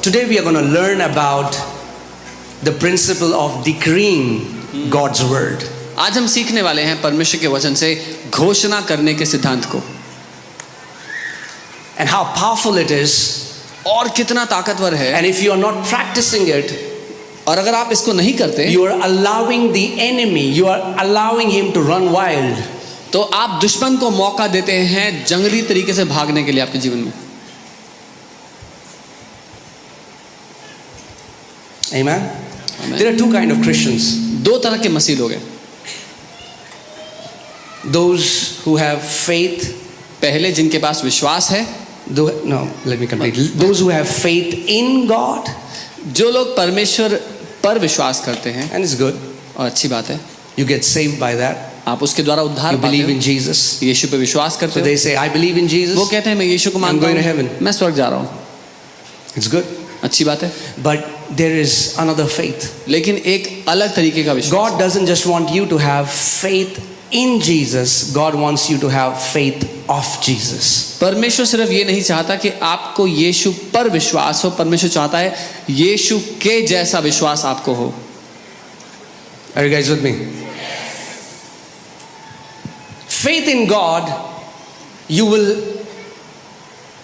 today we are going to learn about the principle of decreeing God's word. आज हम सीखने वाले हैं परमेश्वर के वचन से घोषणा करने के सिद्धांत को, and how powerful it is, और कितना ताकतवर है। and if you are not practicing it, और अगर आप इसको नहीं करते, you are allowing the enemy, you are allowing him to run wild. तो आप दुश्मन को मौका देते हैं जंगली तरीके से भागने के लिए आपके जीवन में। Amen. There are two kind of Christians. दो तरह के मसीह लोग हैं। Those who have faith, पहले जिनके पास विश्वास है, let me complete. Those who have faith in God, जो लोग परमेश्वर पर विश्वास करते हैं, and it's good. और अच्छी बात है, You get saved by that. आप उसके द्वारा उद्धार You पाते believe in हो, Jesus. यीशु पे विश्वास करते So हो। they say, I believe in Jesus. वो कहते हैं मैं यीशु को I'm मानता going to हूँ, heaven. मैं स्वर्ग जा रहा हूँ। It's good. अच्छी बात है, But there is another faith. लेकिन एक अलग तरीके का विश्वास। God doesn't just want you to have faith in Jesus. God wants you to have faith of Jesus. परमेश्वर सिर्फ ये नहीं चाहता कि आपको यीशु पर विश्वास हो, परमेश्वर चाहता है यीशु के जैसा विश्वास आपको हो। Are you guys with me? Faith in God, you will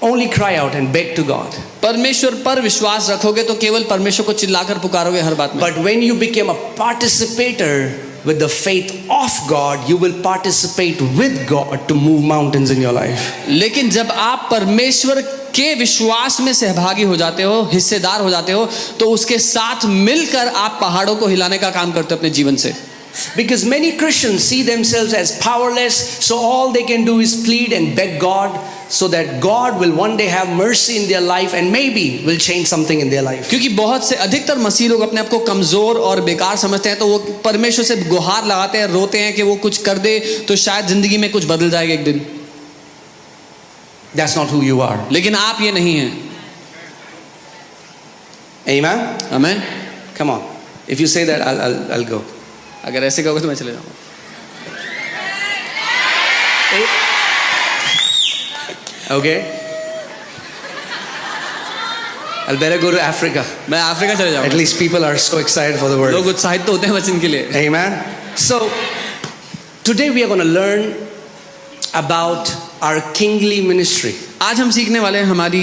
only cry out and beg to God. परमेश्वर पर विश्वास रखोगे तो केवल परमेश्वर को चिल्लाकर पुकारोगे हर बात में। But when you become a participator with the faith of God, you will participate with God to move mountains in your life. लेकिन जब आप परमेश्वर के विश्वास में सहभागी हो जाते हो, हिस्सेदार हो जाते हो, तो उसके साथ मिलकर आप पहाड़ों को हिलाने का काम करते हो अपने जीवन से। Because many Christians see themselves as powerless, so all they can do is plead and beg God, so that God will one day have mercy in their life and maybe will change something in their life. क्योंकि बहुत से अधिकतर मसीह लोग अपने आप को कमजोर और बेकार समझते हैं, तो वो परमेश्वर से गुहार लगाते हैं, रोते हैं कि वो कुछ कर दे तो शायद जिंदगी में कुछ बदल जाएगा एक दिन। That's not who you are. लेकिन आप ये नहीं हैं। Amen? आमीन। Come on. If you say that, I'll go. अगर ऐसे कहोगे तो मैं चले जाऊंगा। Okay? I'll better go to Africa. मैं अफ्रीका चले At जाऊंगा। least people are so excited for the लोग word. उत्साहित तो होते हैं वचन के लिए। Amen? So, today we are going to learn about our kingly ministry. आज हम सीखने वाले हैं हमारी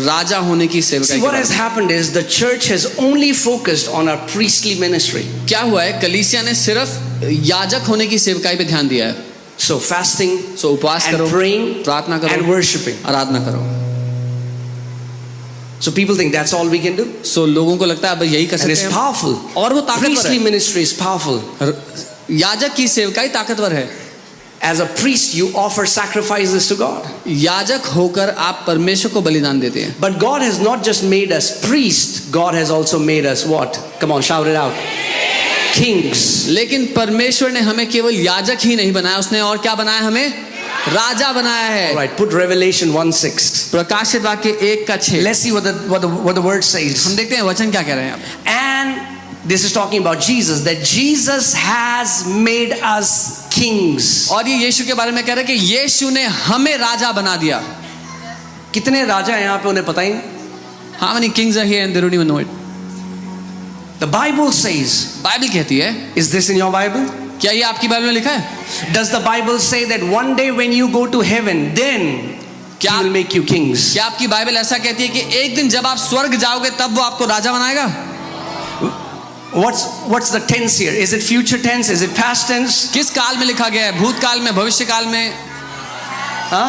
राजा होने की सेवकाई See, के what बारे has में। happened is the church has only focused on our priestly ministry. क्या हुआ है, कलीसिया ने सिर्फ याजक होने की सेवकाई पे ध्यान दिया है। So, fasting सो उपवास and करो, praying प्रार्थना and करो, worshiping. आराधना करो। So, people think that's all we can do. सो लोगों को लगता है अब यही कर And सकते it's हैं, powerful. और वो ताकतवर Priestly है। ministry is powerful. याजक की सेवकाई ताकतवर है। As a priest, you offer sacrifices to God. याजक होकर आप परमेश्वर को बलिदान देते हैं। But God has not just made us priests, God has also made us what? Come on, shout it out. Kings. लेकिन परमेश्वर ने हमें केवल याजक ही नहीं बनाया, उसने और क्या बनाया, हमें राजा बनाया है। All right, put Revelation 1:6. प्रकाशित वाक्य 1:6। Let's see what the word says. हम देखते हैं वचन क्या कह रहे हैं। And this is talking about Jesus, that Jesus has made us kings. और ये यीशु के बारे में कह रहे हैं कि यीशु ने हमें राजा बना दिया। कितने राजा हैं यहाँ पे, उन्हें पता ही नहीं? How many kings are here and they don't even know it? The Bible says, Bible कहती है, is this in your Bible? क्या ये आपकी बाइबल में लिखा है? Does the Bible say that one day when you go to heaven, then He will make you kings? क्या आपकी बाइबल ऐसा कहती है कि एक दिन जब आप स्वर्ग जाओगे तब वो आपको राजा बनाएगा? What's the tense here? Is it future tense? Is it past tense? किस काल में लिखा गया है, भूतकाल में, भविष्य काल में? Huh?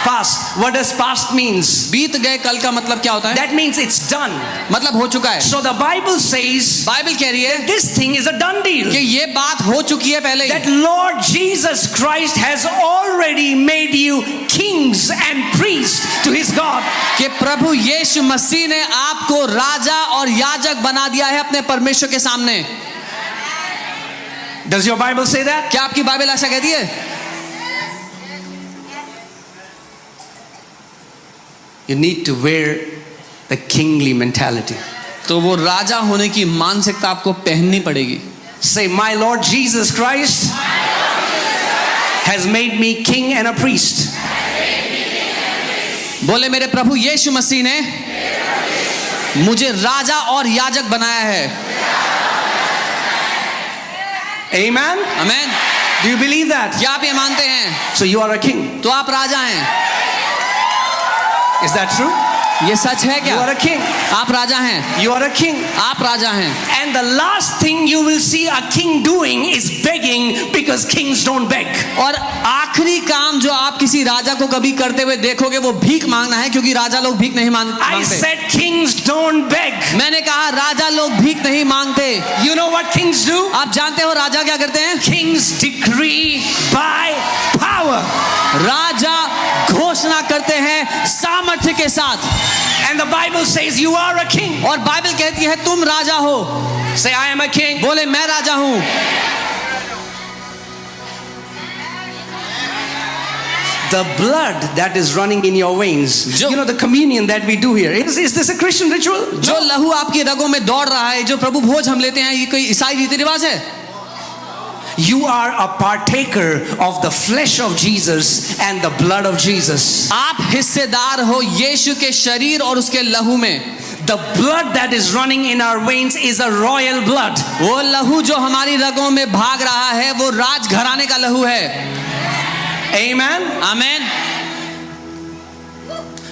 Past. What does past means? बीत गए कल का मतलब क्या होता है? That means it's done. मतलब हो चुका है। So the Bible says Bible कह रही है this thing is a done deal. कि ये बात हो चुकी है पहले ही। That Lord Jesus Christ has already made you kings and priests to His God. कि प्रभु यीशु मसीह ने आपको राजा और याजक बना दिया है अपने परमेश्वर के सामने। Does your Bible say that? क्या आपकी बाइबल ऐसा कहती है? You need to wear the kingly mentality. तो वो राजा होने की मानसिकता आपको पहननी पड़ेगी। Say, my Lord Jesus Christ has made me king and a priest. बोले मेरे प्रभु यीशु मसीह ने मुझे राजा और याजक बनाया है। Amen? Amen. Do you believe that? क्या आप ये मानते हैं? So you are a king. तो आप राजा हैं। Is that true? ये सच है You क्या? are a king. आप राजा हैं। You are a king. आप राजा हैं। And the last thing you will see a king doing is begging, because kings don't beg. और आखिरी काम जो आप किसी राजा को कभी करते हुए देखोगे वो भीख मांगना है, क्योंकि राजा लोग भीख नहीं I मांगते। said kings don't beg. मैंने कहा राजा लोग भीख नहीं मांगते। You know what kings do? आप जानते हो राजा क्या करते हैं? Kings decree by power. राजा घोषणा करते हैं सामर्थ्य के साथ। And the Bible says you are a king. और बाइबल कहती है तुम राजा हो। Say I am a king. बोले मैं राजा हूं। The blood that is running in your veins, जो- you know, the communion that we do here, is this a Christian ritual? जो लहू आपकी रगों में दौड़ रहा है, जो प्रभु भोज हम लेते हैं, ये कोई ईसाई रीति रिवाज है? You are a partaker of the flesh of Jesus and the blood of Jesus. आप हिस्सेदार हो यीशु के शरीर और उसके लहू में। The blood that is running in our veins is a royal blood. वो लहू जो हमारी रगों में भाग रहा है वो राजघराने का लहू है। Amen. Amen.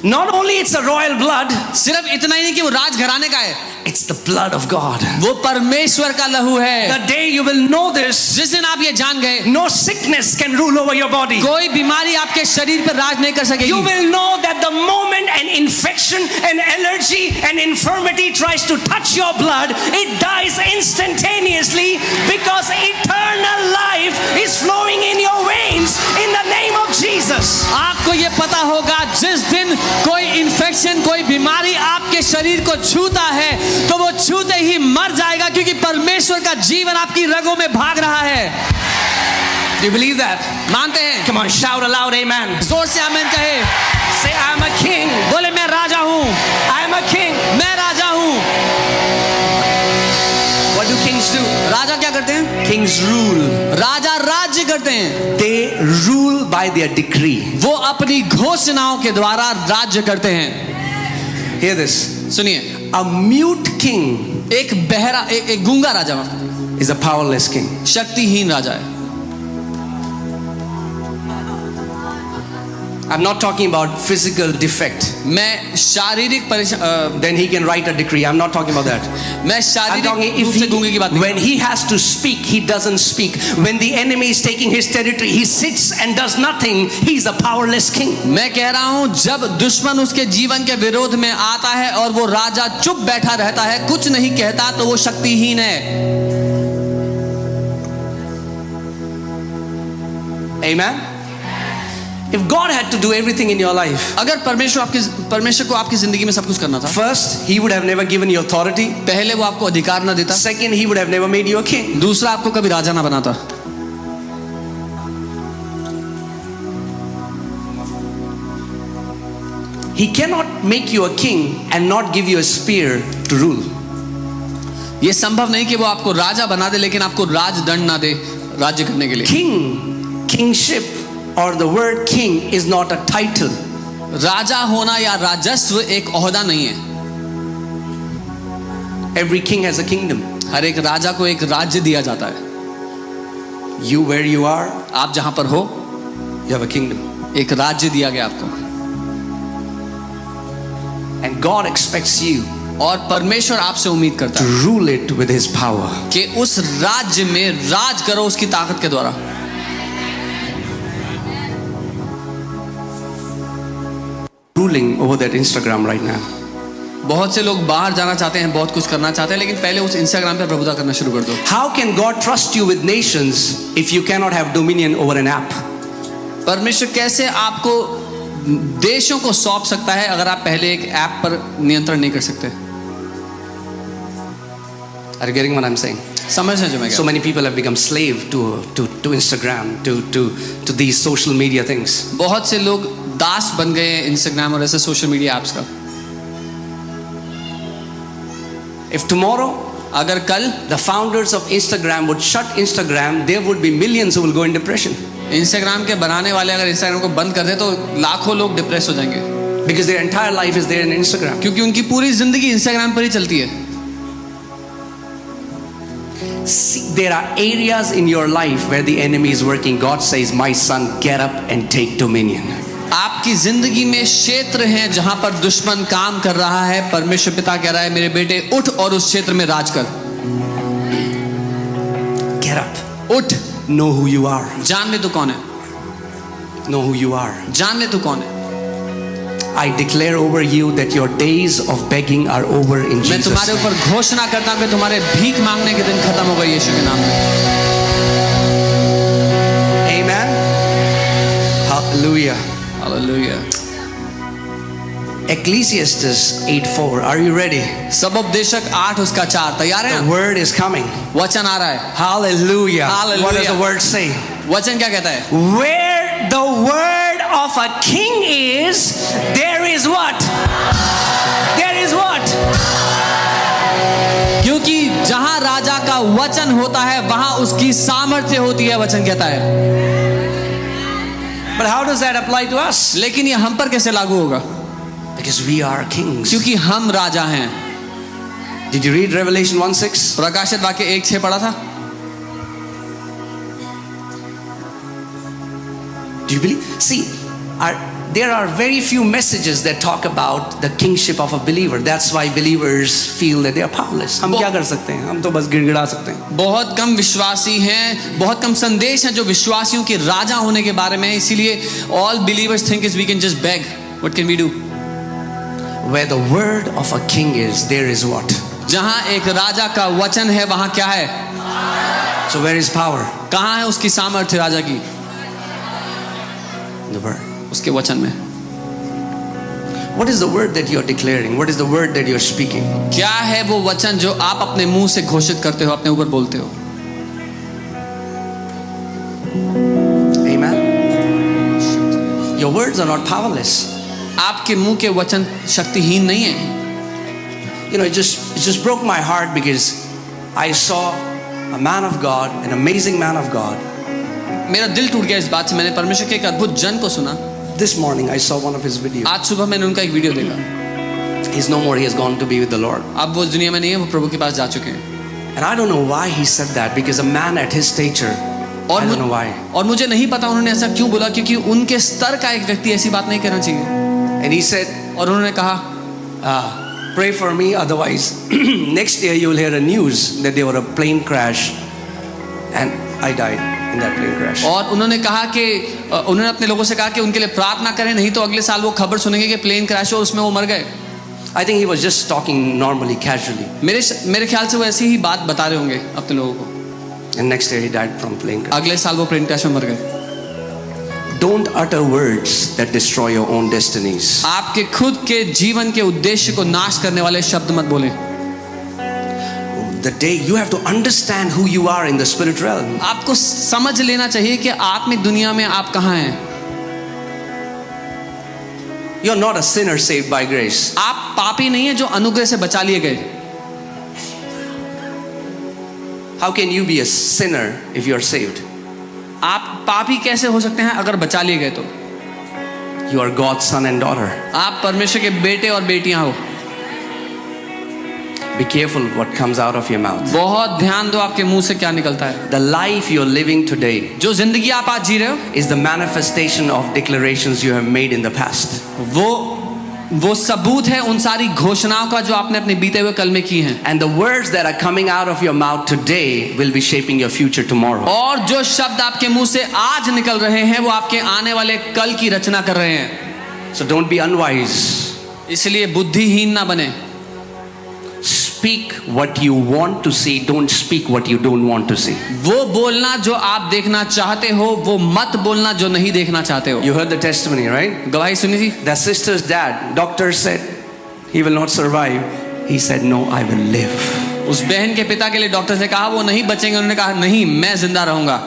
Not only it's a royal blood, सिर्फ इतना ही नहीं कि वो राजघराने का है, it's the blood of God. वो परमेश्वर का लहू है। The day you will know this, जिस दिन आप ये जान गए, no sickness can rule over your body. कोई बीमारी आपके शरीर पर राज नहीं कर You सकेगी। will know that the moment an infection, an allergy, an infirmity tries to touch your blood, it dies instantaneously, because eternal life is flowing in your veins in the name of Jesus. आपको ये पता होगा जिस दिन कोई infection, कोई बीमारी आपके शरीर को छूता है तो वो छूते ही मर जाएगा, क्योंकि परमेश्वर का जीवन आपकी रगों में भाग रहा है। Do you believe that? मानते हैं? Come on, shout aloud, amen. जोर से आमीन कहे। Say, I'm a king. बोले मैं राजा हूँ। I'm a king. मैं राजा हूँ। What do kings do? राजा क्या करते हैं? Kings rule. राजा राज्य करते हैं। They rule by their decree. वो अपनी घोषणाओं के द्वारा राज्य करते हैं। Hear this. सुनिए, A mute king एक बहरा, एक गूंगा राजा is a powerless king. शक्तिहीन राजा है। I'm not talking about physical defect. मैं शारीरिक Then he can write a decree. I'm not talking about that. मैं I'm शारीरिक talking रूप से गूंगे की बात नहीं। when he has to speak, he doesn't speak. When the enemy is taking his territory, he sits and does nothing. He's a powerless king. मैं कह रहा हूं जब दुश्मन उसके जीवन के विरोध में आता है और वो राजा चुप बैठा रहता है, कुछ नहीं कहता, तो वो शक्तिहीन है। Amen. If God had to do everything in your life, अगर परमेश्वर को आपकी जिंदगी में सब कुछ करना था, first, he would have never given you authority. पहले वो आपको अधिकार ना देता, Second, he would have never made you a king. दूसरा आपको कभी राजा ना बनाता। He cannot make you a king and not give you a spear to rule. ये संभव नहीं कि वो आपको राजा बना दे लेकिन आपको राजदंड ना दे राज्य करने के लिए। King, kingship, or the word king is not a title. राजा होना या राजस्व एक ओहदा नहीं है। Every king has a kingdom. हर एक राजा को एक राज्य दिया जाता है। You where you are, आप जहां पर हो, you have a kingdom. एक राज्य दिया गया आपको, And God expects you और परमेश्वर आपसे उम्मीद करता to है rule it with his power. कि उस राज्य में राज करो उसकी ताकत के द्वारा। Ruling over that Instagram right now. बहुत से लोग बाहर जाना चाहते हैं, बहुत कुछ करना चाहते हैं, लेकिन पहले उस इंस्टाग्राम पे प्रभुता करना शुरू कर दो। How can God trust you with nations if you cannot have dominion over an app? परमेश्वर कैसे आपको देशों को सौंप सकता है अगर आप पहले एक ऐप पर नियंत्रण नहीं कर सकते? Are you getting what I'm saying? समझ रहे जो मैं कह So रहा many people have become slave to Instagram, to these social media things. हूं। बहुत से लोग दास बन गए हैं इंस्टाग्राम और ऐसे सोशल मीडिया ऐप्स का। If tomorrow अगर कल the founders of Instagram would shut Instagram, there would be millions who will go in depression. Instagram के बनाने वाले अगर इंस्टाग्राम को बंद कर दे तो लाखों लोग डिप्रेस हो जाएंगे। Because their entire life is there in Instagram. क्योंकि उनकी पूरी जिंदगी इंस्टाग्राम पर ही चलती है। See, there are areas in your life where the enemy is working. God says, my son, get up and take dominion. आपकी जिंदगी में क्षेत्र हैं जहां पर दुश्मन काम कर रहा है। परमेश्वर पिता कह रहा है, मेरे बेटे उठ और उस क्षेत्र में राज कर। Get up. उठ, Know who you are. जान ले तू कौन है, Know who you are. जान ले तू कौन है। I declare over you that your days of begging are over in मैं Jesus' तुम्हारे name. ऊपर घोषणा करता हूं कि तुम्हारे भीख मांगने के दिन खत्म हो गए यीशु के नाम में। Amen. Hallelujah. Hallelujah. Ecclesiastes 8:4. Are you ready? सब उपदेशक 8 उसका 4 तैयार The है? word is coming. वचन आ रहा है। Hallelujah. Hallelujah. What does the word say? वचन क्या कहता है? Where the word of a king is, there is what? There is what? क्योंकि जहां राजा का वचन होता है वहां उसकी सामर्थ्य होती है, वचन कहता है। But how does that apply to us? लेकिन ये हम पर कैसे लागू होगा? Because we are kings. क्योंकि हम राजा हैं। Did you read Revelation 1:6? प्रकाशित वाक्य 1:6 पढ़ा था? Do you believe? See, there are very few messages that talk about the kingship of a believer. That's why believers feel that they are powerless. हम क्या कर सकते हैं? हम तो बस गिड़गिड़ा सकते हैं। बहुत कम विश्वासी हैं, बहुत कम संदेश हैं जो विश्वासियों के राजा होने के बारे में है। इसीलिए all believers think is we can just beg. What can we do? Where the word of a king is, there is what? जहां एक राजा का वचन है वहां क्या है? So where is power? कहां है उसकी सामर्थ्य राजा की? The word. उसके वचन में। What is the word that you are declaring? What is the word that you are speaking? क्या है वो वचन जो आप अपने मुंह से घोषित करते हो, अपने ऊपर बोलते हो? Amen. Your words are not powerless. आपके मुंह के वचन शक्तिहीन नहीं है। You know, it just broke my heart because I saw a man of God, an amazing man of God. मेरा दिल टूट गया इस बात से। मैंने परमेश्वर के एक अद्भुत जन को सुना। This morning I saw one of his videos. आज सुबह मैंने उनका एक वीडियो देखा। He's no more. He has gone to be with the Lord. अब वो इस दुनिया में नहीं है, वो प्रभु के पास जा चुके हैं। And I don't know why he said that, because a man at his stature, I don't know why. और मुझे नहीं पता उन्होंने ऐसा क्यों बोला, क्योंकि उनके स्तर का एक व्यक्ति ऐसी बात नहीं करना चाहिए। And he said, और उन्होंने कहा, pray for me, otherwise next year you will hear a news that there were a plane crash and I died in that plane crash. और उन्होंने कहा कि उन्होंने अपने लोगों से कहा कि उनके लिए प्रार्थना करें, नहीं तो अगले साल वो खबर सुनेंगे कि प्लेन क्रैश हो, उसमें वो मर गए। I think he was just talking normally, casually. मेरे ख्याल से वो ऐसी ही बात बता रहे होंगे अपने लोगों को। And next year he died from plane crash. अगले साल वो प्लेन क्रैश में मर गए। Don't utter words that destroy your own destinies. आपके खुद के जीवन के उद्देश्य को नाश करने वाले शब्द मत बोलें। The day you have to understand who you are in the spirit realm. आपको समझ लेना चाहिए कि आत्मिक दुनिया में आप कहाँ हैं। You're not a sinner saved by grace. आप पापी नहीं है जो अनुग्रह से बचा लिए गए। How can you be a sinner if you are saved? आप पापी कैसे हो सकते हैं अगर बचा लिए गए तो? You are God's son and daughter. आप परमेश्वर के बेटे और बेटियां हो। Be careful what comes out of your mouth. बहुत ध्यान दो आपके मुंह से क्या निकलता है। The life you're living today जो जिंदगी आप आज जी रहे हो is the manifestation of declarations you have made in the past. वो सबूत है उन सारी घोषणाओं का जो आपने अपने बीते हुए कल में की हैं। And the words that are coming out of your mouth today will be shaping your future tomorrow. और जो शब्द आपके मुंह से आज निकल रहे हैं वो आपके आने वाले कल की रचना कर रहे हैं। So don't be unwise. इसलिए बुद्धिहीन ना बने। Speak what you want to see. Don't speak what you don't want to see. वो बोलना जो आप देखना चाहते हो, वो मत बोलना जो नहीं देखना चाहते हो। You heard the testimony, right? गवाही सुनी थी। That sister's dad, doctor said he will not survive. He said, no, I will live. उस बहन के पिता के लिए डॉक्टर ने कहा वो नहीं बचेंगे, उन्होंने कहा नहीं, मैं जिंदा रहूंगा।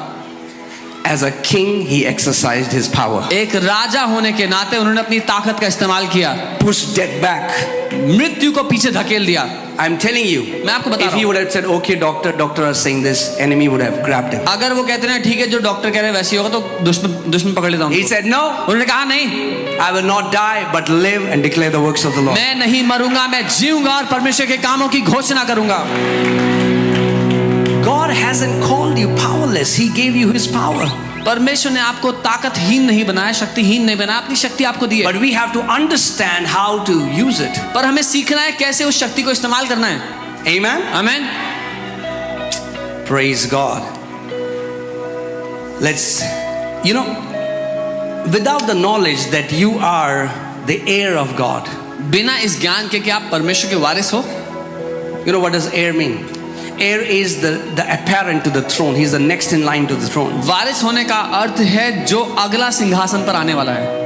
As a king, he exercised his power. एक राजा होने के नाते उन्होंने अपनी ताकत का इस्तेमाल किया। Pushed death back. मृत्यु को पीछे धकेल दिया। I'm telling you, मैं आपको बता if रहा he हूं, would have said, okay, doctor are saying this, enemy would have grabbed him. अगर वो कहते ना ठीक है जो डॉक्टर कह रहे हैं वैसे ही होगा तो दुश्मन पकड़ लेता हूं। He said, no, उन्होंने कहा नहीं, I will not die but live and declare the works of the Lord. मैं नहीं मरूंगा, मैं जीऊंगा और परमेश्वर के कामों की घोषणा करूंगा। God hasn't called you powerless. He gave you His power. परमेश्वर ने आपको ताकतहीन नहीं बनाया, शक्तिहीन नहीं बनाया, अपनी शक्ति आपको दी है। But we have to understand how to use it. पर हमें सीखना है कैसे उस शक्ति को इस्तेमाल करना है। Amen. आमीन। Praise God. Let's, without the knowledge that you are the heir of God. बिना इस ज्ञान के कि आप परमेश्वर के वारिस हो। You know what does heir mean? Heir is the apparent to the throne. He's the next in line to the throne. वारिस होने का अर्थ है जो अगला सिंहासन पर आने वाला है।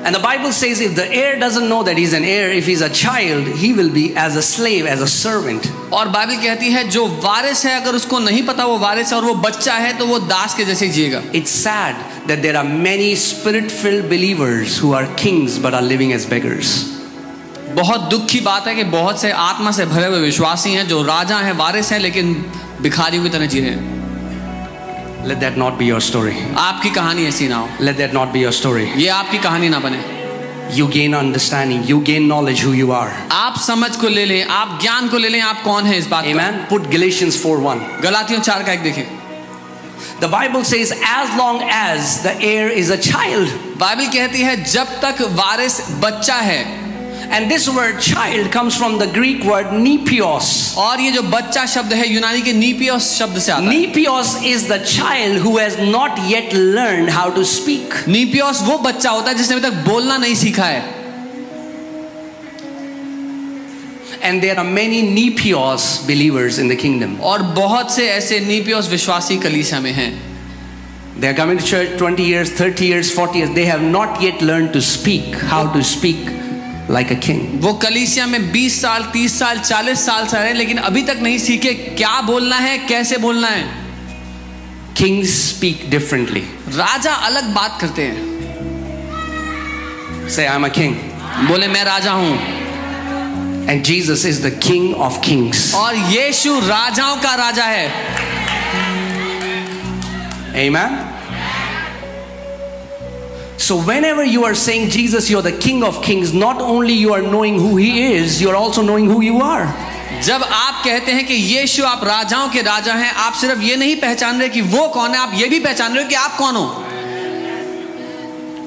And the Bible says if the heir doesn't know that he's an heir, if he's a child, he will be as a slave, as a servant. और बाइबल कहती है जो वारिस है अगर उसको नहीं पता वो वारिस है और वो बच्चा है तो वो दास के जैसे जिएगा। It's sad that there are many spirit-filled believers who are kings but are living as beggars. बहुत दुख की बात है कि बहुत से आत्मा से भरे हुए विश्वासी हैं जो राजा हैं, वारिस हैं, लेकिन भिखारियों की तरह जी रहे हैं। Let that not be your story. आपकी कहानी ऐसी ना हो। Let that not be your story. ये आपकी कहानी ना बने। You gain understanding. You gain knowledge who you are. आप समझ को ले लें, आप ज्ञान को ले लें, आप कौन है इस बात का। Amen. Put Galatians 4:1. गलातियों 4 का 1 देखें। The Bible says as long as the heir is a child. Bible कहती है जब तक वारिस बच्चा है। And this word child comes from the Greek word nepios. और ये जो बच्चा शब्द है यूनानी के नीपियोस शब्द से आता है। Nepios is the child who has not yet learned how to speak. नीपियोस वो बच्चा होता है जिसने अभी तक बोलना नहीं सीखा है। And there are many nepios believers in the kingdom. और बहुत से ऐसे नीपियोस विश्वासी कलीसिया में हैं। They are coming to church 20 years, 30 years, 40 years. They have not yet learned to speak, how to speak like a king. वो कलीसिया में 20 साल, 30 साल, 40 साल से रहे लेकिन अभी तक नहीं सीखे क्या बोलना है, कैसे बोलना है। Kings speak differently. राजा अलग बात करते हैं। Say, I'm a king. बोले मैं राजा हूं। And Jesus is the King of kings. और यीशु राजाओं का राजा है। Amen. So whenever you are saying Jesus, you're the King of kings, not only you are knowing who He is, you are also knowing who you are. जब आप कहते हैं कि यीशु आप राजाओं के राजा हैं, आप सिर्फ ये नहीं पहचान रहे कि वो कौन है, आप ये भी पहचान रहे हो कि आप कौन हो।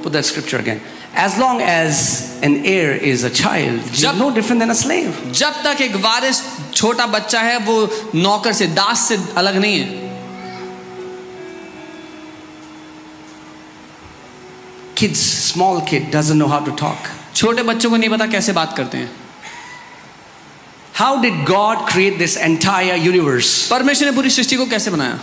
Put that scripture again. As long as an heir is a child, he's no different than a slave. जब तक एक वारिस छोटा बच्चा है वो नौकर से, दास से अलग नहीं है। Kids, small kid doesn't know how to talk. छोटे बच्चों को नहीं पता कैसे बात करते हैं। How did God create this entire universe? परमेश्वर ने पूरी सृष्टि को कैसे बनाया?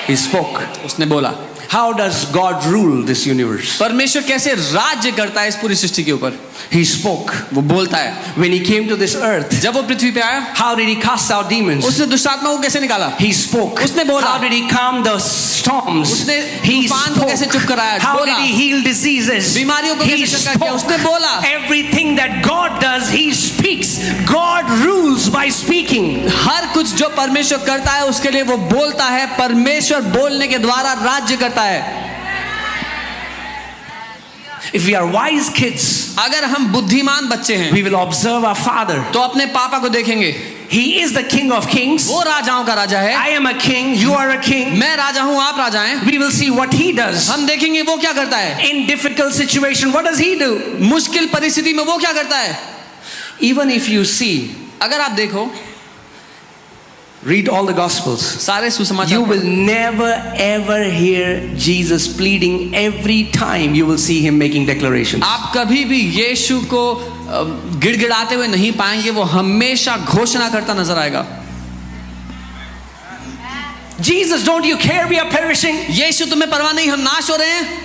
He spoke. उसने बोला। How does God rule this universe? परमेश्वर कैसे राज्य करता है इस पूरी सृष्टि के ऊपर? He spoke. वो बोलता है। When He came to this earth, जब वो पृथ्वी पे आया, how did He cast out demons? उसने दुष्ट आत्माओं को कैसे निकाला? He spoke. उसने बोला। How did He calm the storms? उसने He तूफान को कैसे चुप spoke. कराया? How बोला। did He heal diseases? बीमारियों को He कैसे चंगा किया? उसने बोला। spoke. Everything that God does, He speaks. God rules by speaking. हर कुछ जो परमेश्वर करता है उसके लिए वो बोलता है। परमेश्वर बोलने के द्वारा राज्य करता है। If we are wise kids, अगर हम बुद्धिमान बच्चे हैं we will observe our Father. तो अपने पापा को देखेंगे। He is the King of kings. वो राजाओं का राजा है। I am a king. You are a king. मैं राजा हूँ, आप राजा हैं। We will see what He does. हम देखेंगे वो क्या करता है। In difficult situation, what does He do? मुश्किल परिस्थिति में वो क्या करता है। Even if you see, अगर आप देखो, read all the Gospels. सारे सुसमाचार, You will never ever hear Jesus pleading. Every time you will see Him making declarations. आप कभी भी यीशु को गिड़गिड़ाते हुए नहीं पाएंगे। वो हमेशा घोषणा करता नजर आएगा। Jesus, don't you care we are perishing? यीशु तुम्हें परवाह नहीं, हम नाश हो रहे हैं।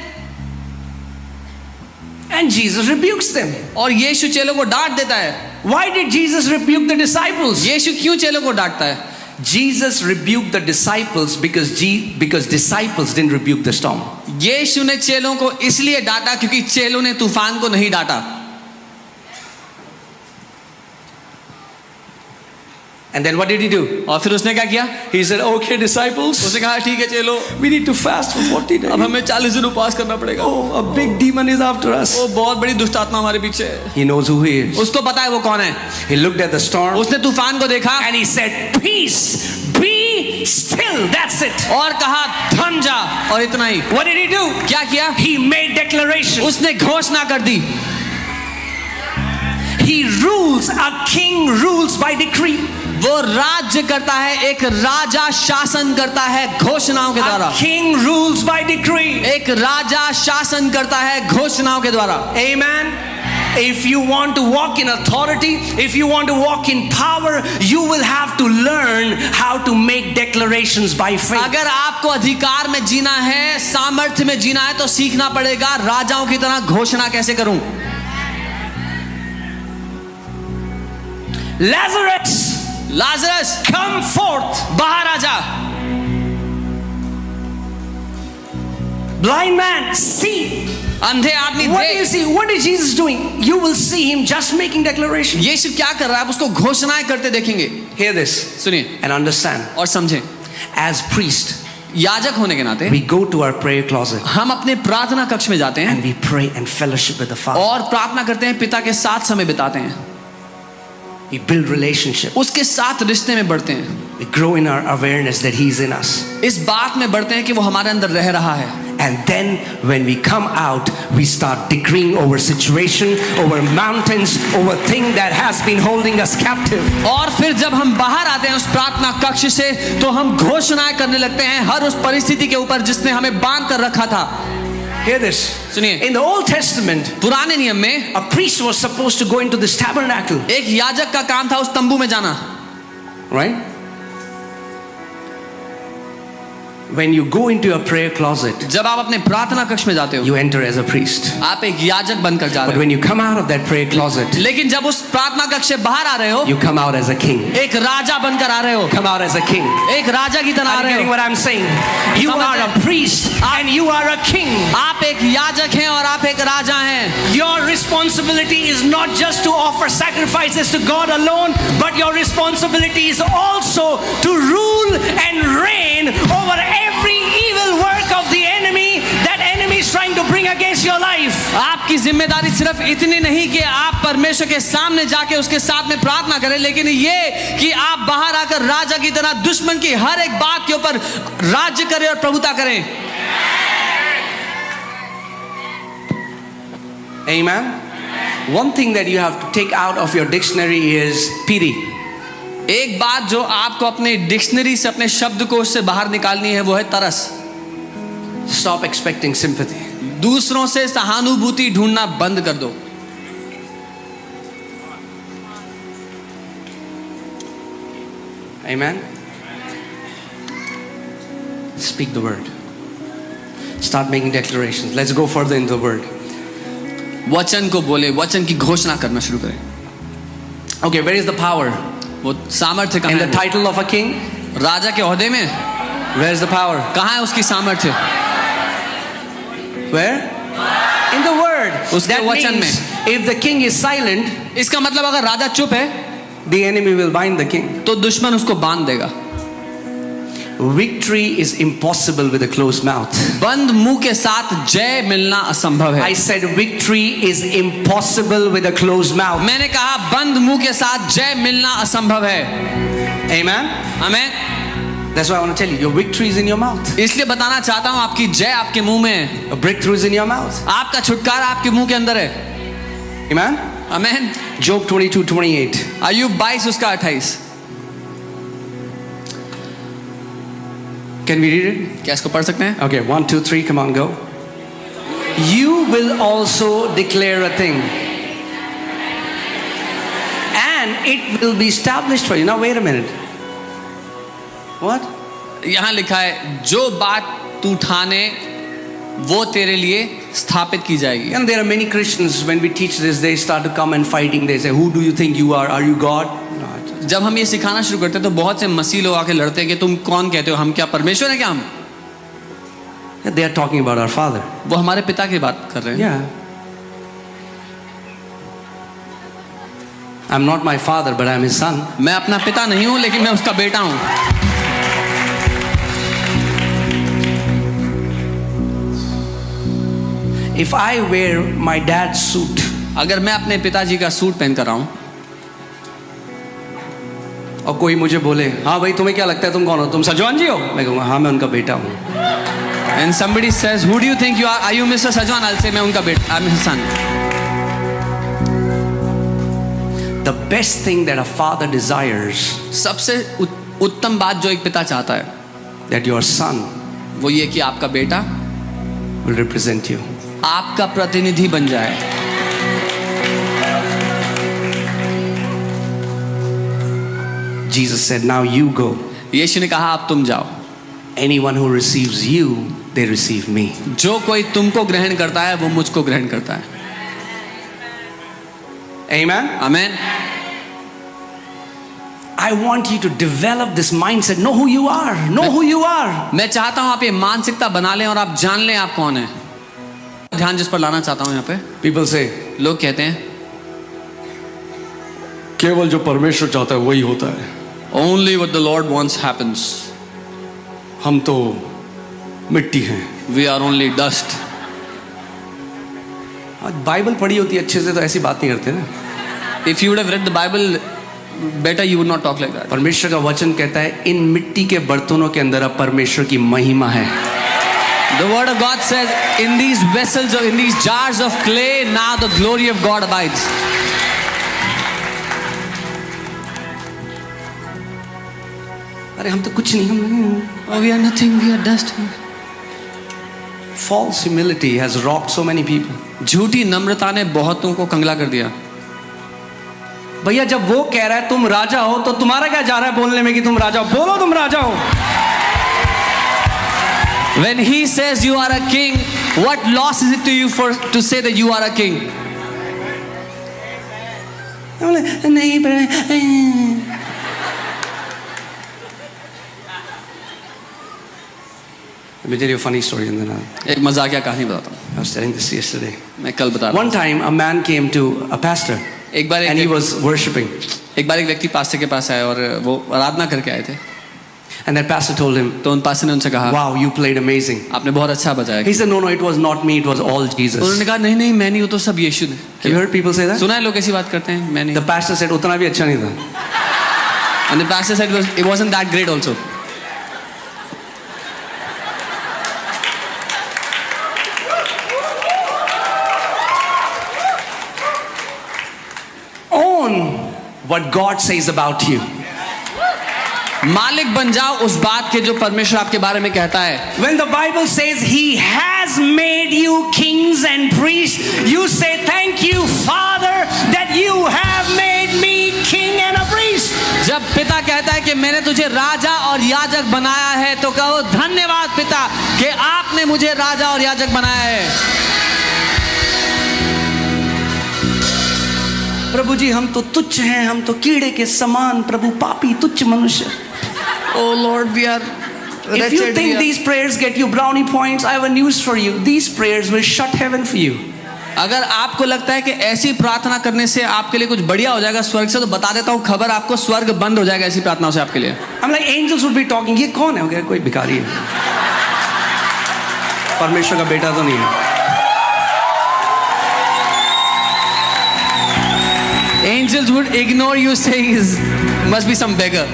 And Jesus rebukes them. और यीशु चेलों को डांट देता है। Why did Jesus rebuke the disciples? यीशु क्यों चेलों को डांटता है? Jesus rebuked the disciples because disciples didn't rebuke the storm. यीशु ने चेलों को इसलिए डांटा क्योंकि चेलों ने तूफान को नहीं डांटा। And then what did he do? और फिर उसने क्या किया? He said, okay, disciples, उसने कहा ठीक है चलो, we need to fast for 40 days. अब हमें 40 दिन उपवास करना पड़ेगा। Oh, a big demon is after us. वो बहुत बड़ी दुष्ट आत्मा हमारे पीछे है। He knows who he is. उसको पता है वो कौन है। He looked at the storm उसने तूफान को देखा and he said, peace, be still. That's it. और कहा थम जा, और इतना ही। What did he do? क्या किया? He made declaration. उसने घोषणा कर दी। He rules. A king rules by decree. वो राज्य करता है, एक राजा शासन करता है घोषणाओं के द्वारा। A king rules by decree. एक राजा शासन करता है घोषणाओं के द्वारा। Amen. If you want to walk in authority, if you want to walk in power, you will have to learn how to make declarations by faith. अगर आपको अधिकार में जीना है, सामर्थ्य में जीना है, तो सीखना पड़ेगा राजाओं की तरह घोषणा कैसे करूं। Lazarus come forth. बाहर आ जा। Blind man, see. अंधे आदमी What do you देख। see? What is Jesus doing? You will see him just making declaration. यीशु क्या कर रहा है, आप उसको घोषणाएं करते देखेंगे। Hear this सुनिए and understand. और समझें। As priest, याजक होने के नाते we go to our prayer closet हम अपने प्रार्थना कक्ष में जाते हैं and we pray and fellowship with the Father. और प्रार्थना करते हैं, पिता के साथ समय बिताते हैं, We build relationship. उसके साथ रिश्ते में बढ़ते हैं, We grow in our awareness that He is in us. इस बात में बढ़ते हैं कि वो हमारे अंदर रह रहा है। And then when we come out, we start decreeing over situation, over mountains, over thing that has been holding us captive. और फिर जब हम बाहर आते हैं उस प्रार्थना कक्ष से, तो हम घोषणाएं करने लगते हैं हर उस परिस्थिति के ऊपर जिसने हमें बांध कर रखा था। Hear this. सुनिए, In the Old Testament, पुराने नियम में a priest was supposed to go into this tabernacle, एक याजक का काम था उस तंबू में जाना। right? When you go into your prayer closet, जब आप अपने प्रार्थना कक्ष में जाते हो, you enter as a priest. आप एक याजक बनकर जा But रहे when you come out of that prayer closet, हो, लेकिन जब उस प्रार्थना कक्ष से बाहर आ रहे हो, you come out as a king. एक राजा बनकर आ रहे हो, Come out as a king. एक राजा की तरह आ Are you रहे getting हो। what I'm saying? You are a priest and you are a king. आप एक याजक हैं और आप एक राजा हैं। Your responsibility is not just to offer sacrifices to God alone, but your responsibility is also to rule and reign over every evil work of the enemy that enemy is trying to bring against your life. आपकी जिम्मेदारी सिर्फ इतनी नहीं कि आप परमेश्वर के सामने जाके उसके साथ में प्रार्थना करें, लेकिन ये कि आप बाहर आकर राजा की तरह दुश्मन की हर एक बात के ऊपर राज्य करें और प्रभुता करें। Amen. One thing that you have to take out of your dictionary is pity. एक बात जो आपको अपने डिक्शनरी से, अपने शब्दकोश से बाहर निकालनी है, वो है तरस। Stop expecting sympathy. दूसरों से सहानुभूति ढूंढना बंद कर दो। Amen. Speak the word. Start making declarations. Let's go further into the word. वचन को बोले, वचन की घोषणा करना शुरू करें। Okay, where is the power? वो सामर्थ्य In कहाँ the है? title of a king? राजा के ओहदे में Where is the power? कहाँ है उसकी सामर्थ्य? Where? In the word. उसके That वचन means if the king is silent, इसका मतलब अगर राजा चुप है the enemy will bind the king. तो दुश्मन उसको बांध देगा। Victory is impossible with a closed mouth. बंद मुंह के साथ जय मिलना असंभव है। I said victory is impossible with a closed mouth. मैंने कहा बंद मुंह के साथ जय मिलना असंभव है। Amen. आमीन। That's why I want to tell you, your victory is in your mouth. इसलिए बताना चाहता हूँ आपकी जय आपके मुंह में है, Your breakthrough is in your mouth. आपका छुटकारा आपके मुंह के अंदर है। Amen. आमीन। Job 22:28. अय्यूब 22 उसका 28। Can we read it? क्या इसको पढ़ सकते हैं? Okay, 1, 2, 3, come on, go. You will also declare a thing, and it will be established for you. Now wait a minute. What? यहाँ लिखा है जो बात तू ठाने वो तेरे लिए स्थापित की जाएगी। And there are many Christians, when we teach this, they start to come and fighting. They say, who do you think you are? Are you God? No, जब हम ये सिखाना शुरू करते हैं तो बहुत से मसीह लोग आके लड़ते हैं कि तुम कौन कहते हो, हम क्या परमेश्वर है क्या हम? they are talking about our Father. वो हमारे पिता की बात कर रहे हैं। Yeah. I'm not my father, but I'm his son. मैं अपना पिता नहीं हूं लेकिन मैं उसका बेटा हूं. If I wear my dad's suit, अगर मैं अपने पिताजी का सूट पहन कर आऊं और कोई मुझे बोले, हाँ भाई तुम्हें क्या लगता है तुम कौन हो? तुम सजवान जी हो? मैं कहूँगा हाँ मैं उनका बेटा हूँ. and somebody says who do you think you are you Mr. Sajwan? I'll say मैं उनका बेटा, I'm his son. The best thing that a father desires, सबसे उत्तम बात जो एक पिता चाहता है that your son वो ये कि आपका बेटा will represent you. आपका प्रतिनिधि बन जाए. Jesus said, now you go. यीशु ने कहा अब तुम जाओ. Anyone who receives you, they receive me. जो कोई तुमको ग्रहण करता है वो मुझको ग्रहण करता है. Amen. Amen. I want you to develop this mindset. Know who you are. Know who you are. मैं चाहता हूं आप ये मानसिकता बना लें और आप जान लें आप कौन है. ध्यान जिस पर लाना चाहता हूं यहाँ पे. People say, लोग कहते हैं केवल जो परमेश्वर चाहता है वही होता है. only what the Lord wants happens. हम तो मिट्टी हैं. We are only dust. Bible पढ़ी होती है अच्छे से तो ऐसी बात नहीं करते ना. If you would have read the Bible better, you would not talk like that. परमेश्वर का वचन कहता है इन मिट्टी के बर्तनों के अंदर अब परमेश्वर की महिमा है. The word of God says, in these vessels, or in these jars of clay, now the glory of God abides. अरे हम तो कुछ नहीं, हम Oh, we are nothing, we are dust. false humility has robbed so many people. झूठी नम्रता ने बहुतों को कंगला कर दिया. भैया जब वो कह रहा है तुम राजा हो तो तुम्हारा क्या जा रहा है बोलने में कि तुम राजा हो? बोलो तुम राजा हो. When he says you are a king, what loss is it to you for to say that you are a king? नहीं पर Let me tell you a funny story and then एक मजाकिया कहानी बताता हूँ. I was telling this yesterday. मैं कल बता रहा One time a man came to a pastor हूँ. एक बार and he was worshiping. एक व्यक्ति पास्टर के पास आए और वो आराधना करके आए थे. And that pastor told him, तो उन पास्टर ने उनसे कहा, wow, you played amazing. आपने बहुत अच्छा बजाया. He said, no, it was not me, it was all Jesus. उन्होंने कहा नहीं मैं नहीं, वो तो सब यीशु ने. You heard people say that? सुना है लोग ऐसी बात करते हैं, मैं नहीं. The pastor said, उतना भी अच्छा नहीं था. And the pastor said it wasn't that great also. Own what God says about you. मालिक बन जाओ उस बात के जो परमेश्वर आपके बारे में कहता है. When the Bible says He has made you kings and priests, you say, thank you, Father, that you have made me king and a priest. जब पिता कहता है कि मैंने तुझे राजा और याजक बनाया है तो कहो धन्यवाद पिता कि आपने मुझे राजा और याजक बनाया है. प्रभु जी हम तो तुच्छ हैं, हम तो कीड़े के समान, प्रभु पापी तुच्छ मनुष्य. Oh Lord, we are If you think these prayers get you brownie points, I have a news for you. These prayers will shut heaven for you. अगर आपको लगता है कि ऐसी प्रार्थना करने से आपके लिए कुछ बढ़िया हो जाएगा स्वर्ग से, तो बता देता हूँ खबर, आपको स्वर्ग बंद हो जाएगा ऐसी प्रार्थनाओं से आपके लिए. I'm like angels would be talking. ये कौन है? कोई भिखारी है, परमेश्वर का बेटा तो नहीं है. Angels would ignore you saying must be some beggar.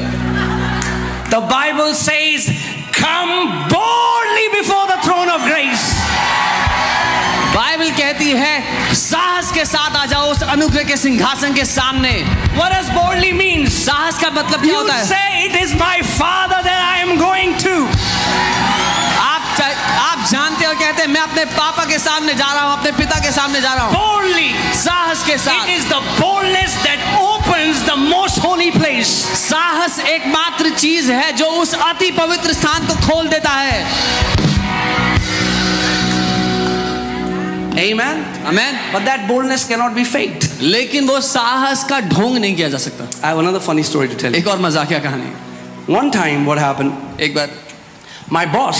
The Bible says, come boldly before the throne of grace. Bible कहती है साहस के साथ आ जाओ उस अनुग्रह के सिंहासन के सामने. What does boldly mean? साहस का मतलब क्या You होता है? say it is my Father that I am going to. आप जानते हो, कहते हैं मैं अपने पापा के सामने जा रहा हूँ, अपने पिता के सामने जा रहा हूँ. Boldly. साहस के साथ. It is the boldness that opens the most holy place. साहस एकमात्र चीज है जो उस अति पवित्र स्थान को खोल देता है. Amen. Amen. But that boldness cannot be faked. लेकिन वो साहस का ढोंग नहीं किया जा सकता. I have another funny story to tell you. एक और मजाकिया कहानी. One time what happened, एक बार my boss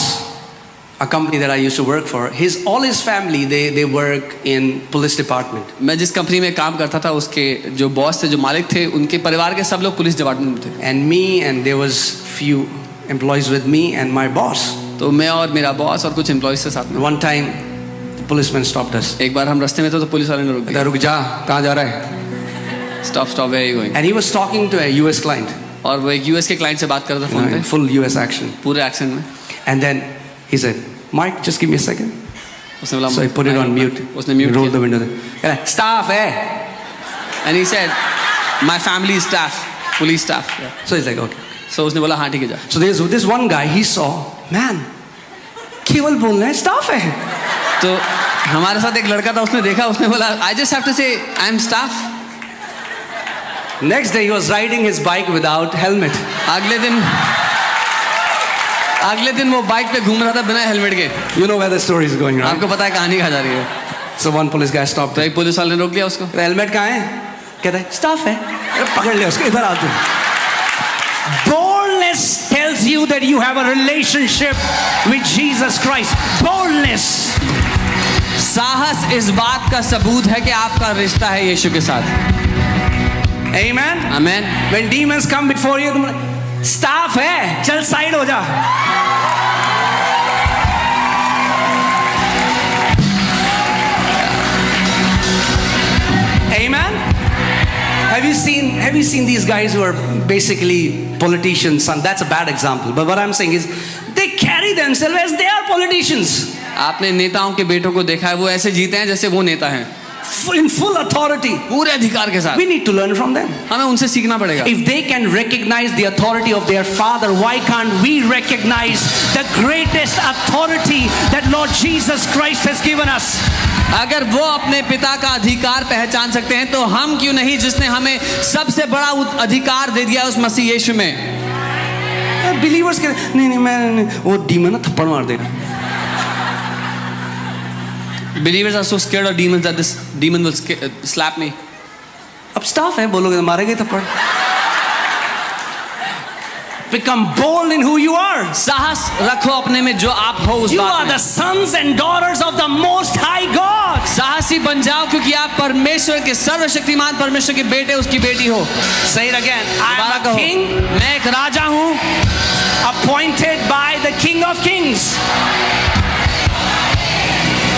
a company that I used to work for, all his family, they work in police department. मैं जिस कंपनी में काम करता था उसके जो बॉस थे, जो मालिक थे, उनके परिवार के सब लोग पुलिस डिपार्टमेंट में थे. And me, and there was few employees with me and my boss. तो मैं और मेरा बॉस और कुछ एम्प्लॉइज के साथ में. One time, the policeman stopped us. एक बार हम रास्ते में थे तो पुलिस वाले ने रोक दिया. रुक जा, कहाँ जा रहा है? Stop, where are you going? And he was talking to a US client. और वो एक यूएस के क्लाइंट से बात कर रहा था फोन पे. Full US accent. पूरे एक्सेंट में. And then he said, Mike, just give me a second. उसने बोला, so I put it on mute. उसने म्यूट rolled the किया. window. Staff, eh? And he said, my family is staff, police staff. Yeah. So he's like, okay. So उसने बोला हाँ ठीक है जा. So there's this one guy, he saw, man, केवल बोलना है, staff है. तो हमारे साथ एक लड़का था, उसने देखा, उसने बोला, I just have to say I am staff. Next day he was riding his bike without helmet. अगले दिन वो बाइक पे घूम रहा था बिना हेलमेट के. You know where the story is going, right? आपको पता है कहानी कहाँ जा रही है. So one police guy stopped. तो एक पुलिस वाले ने रोक लिया उसको. हेलमेट कहाँ है? कहता है स्टाफ है. पकड़ लिया उसको, इधर आते. Boldness tells you that you have a relationship with Jesus Christ. Boldness. साहस इस बात का सबूत है कि आपका रिश्ता है यीशु के साथ. Amen. Amen. When demons come before you, staff है, चल साइड हो जा. Amen. Have you seen these guys who are basically politicians? And that's a bad example. But what I'm saying is, they carry themselves as they are politicians. आपने नेताओं के बेटों को देखा है, वो ऐसे जीते हैं जैसे वो नेता हैं. In full authority. पूरे अधिकार के साथ. We need to learn from them. हमें उनसे सीखना पड़ेगा. If they can recognize the authority of their father, why can't we recognize the greatest authority that Lord Jesus Christ has given us? अगर वो अपने पिता का अधिकार पहचान सकते हैं तो हम क्यों नहीं, जिसने हमें सबसे बड़ा अधिकार दे दिया उस मसीह यीशु में. Believers के नहीं मैं वो demon ना थप्पड़ मार देगा. Believers are so scared of demons that this demon will slap me. अब स्टाफ है, बोलोगे मारेंगे थप्पड़. Become bold in who you are. साहस रखो अपने में जो आप हो उस You बात are में. the sons and daughters of the Most High God. साहसी बन जाओ क्योंकि आप परमेश्वर के सर्वशक्तिमान परमेश्वर के बेटे, उसकी बेटी हो. Say it again. I am a king. मैं एक राजा हूँ. Appointed by the King of Kings.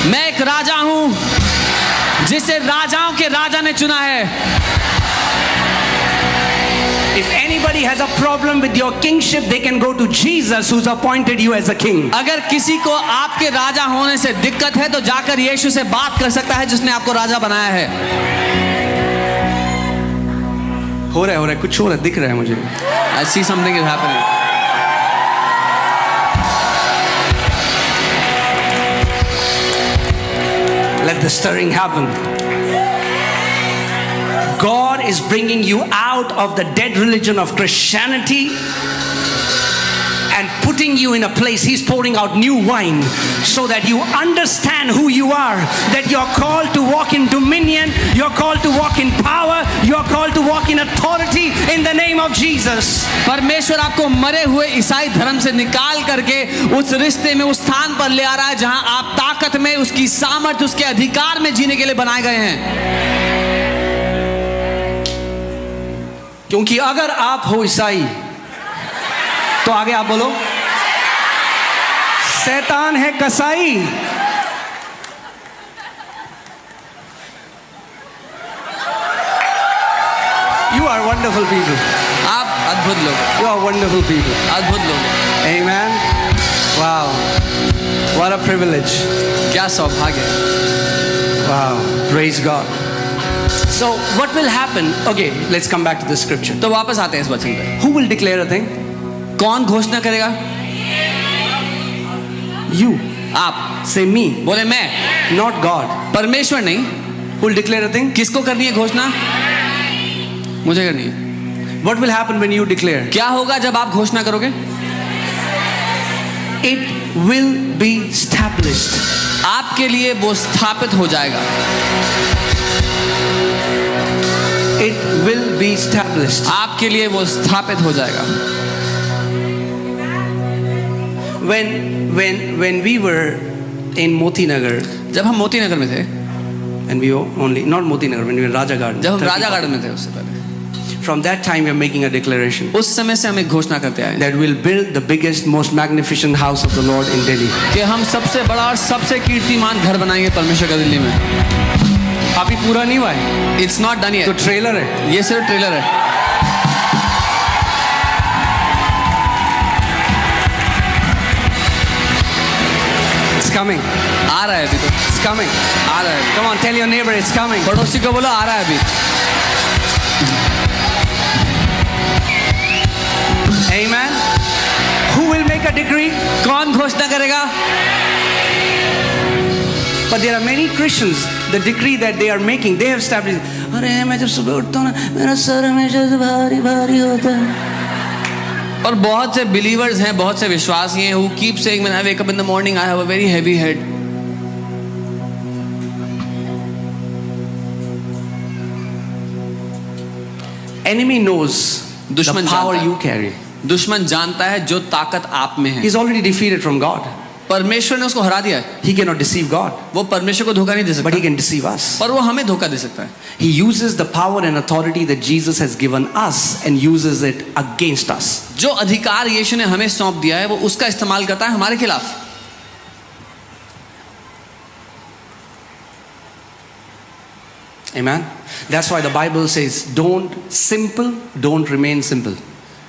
मैं एक राजा हूं जिसे राजाओं के राजा ने चुना है. If anybody has a problem with your kingship, they can go to Jesus, who's appointed you as a king. अगर किसी को आपके राजा होने से दिक्कत है तो जाकर यीशु से बात कर सकता है जिसने आपको राजा बनाया है. हो रहा है कुछ हो रहा है, दिख रहा है मुझे. I see something is happening. Let the stirring happen. God is bringing you out of the dead religion of Christianity and putting you in a place. He's pouring out new wine so that you understand who you are, that you're called to walk in dominion, you're called to walk in power, you're called to walk in authority in the name of Jesus. परमेश्वर आपको मरे हुए ईसाई धर्म से निकाल करके उस रिश्ते में, उस स्थान पर ले आ रहा है जहां आप ताकत में, उसकी सामर्थ्य, उसके अधिकार में जीने के लिए बनाए गए हैं. क्योंकि अगर आप हो ईसाई तो आगे आप बोलो, शैतान है कसाई. You are wonderful people. आप अद्भुत लोग. You are wonderful people. अद्भुत लोग. Amen. Wow. What a privilege. क्या सौभाग्य. Wow. Praise God. So what will happen? Okay, let's come back to the scripture. तो वापस आते हैं इस वचन पे. Who will declare a thing? कौन घोषणा करेगा? You. आप. Say me. बोले मैं. Not God. परमेश्वर नहीं. Who will declare a thing? किसको करनी है घोषणा? मुझे करनी है. What will happen when you declare? क्या होगा जब आप घोषणा करोगे? It will be established. आपके लिए वो स्थापित हो जाएगा. It will be established. आपके लिए वो स्थापित हो जाएगा. when we were in Moti Nagar, जब हम मोती नगर में थे, and we were only not Moti Nagar, when we were in Raja Garden. जब हम 30 राजा गार्डन में थे उससे पहले, From that time we are making a declaration उस समय से हम एक घोषणा करते आए that we'll build the biggest, most magnificent house of the Lord in Delhi. कि हम सबसे बड़ा और सबसे कीर्तिमान घर बनाएंगे परमेश्वर का दिल्ली में। अभी पूरा नहीं हुआ है, इट्स नॉट डन तो येट, ट्रेलर है। ये सिर्फ ट्रेलर है। It's coming. आ रहा है अभी, तो It's coming. आ रहा है। Come on, tell your neighbor it's coming. पड़ोसी को बोलो आ रहा है अभी। Amen. Who will make a decree? कौन घोषणा करेगा? But there are many Christians, the decree that they are making, they have established. अरे मैं जब सुबह उठता हूँ ना, मेरा सर हमेशा से भारी भारी होता है। और बहुत से बिलीवर्स हैं, बहुत से विश्वासी हैं, who keep saying when I wake up in the morning I have a very heavy head. Enemy knows the दुश्मन power जानता है। you carry. दुश्मन जानता है जो ताकत आप में है। He's already defeated from God. परमेश्वर ने उसको हरा दिया है। He cannot deceive God, वो परमेश्वर को धोखा नहीं दे but he सकता, can deceive us. पर वो हमें धोखा दे सकता है। He uses the power and authority that Jesus has given us and uses it against us. जो अधिकार यीशु ने हमें सौंप दिया है वो उसका इस्तेमाल करता है हमारे खिलाफ। Amen. That's why the Bible says, don't remain simple.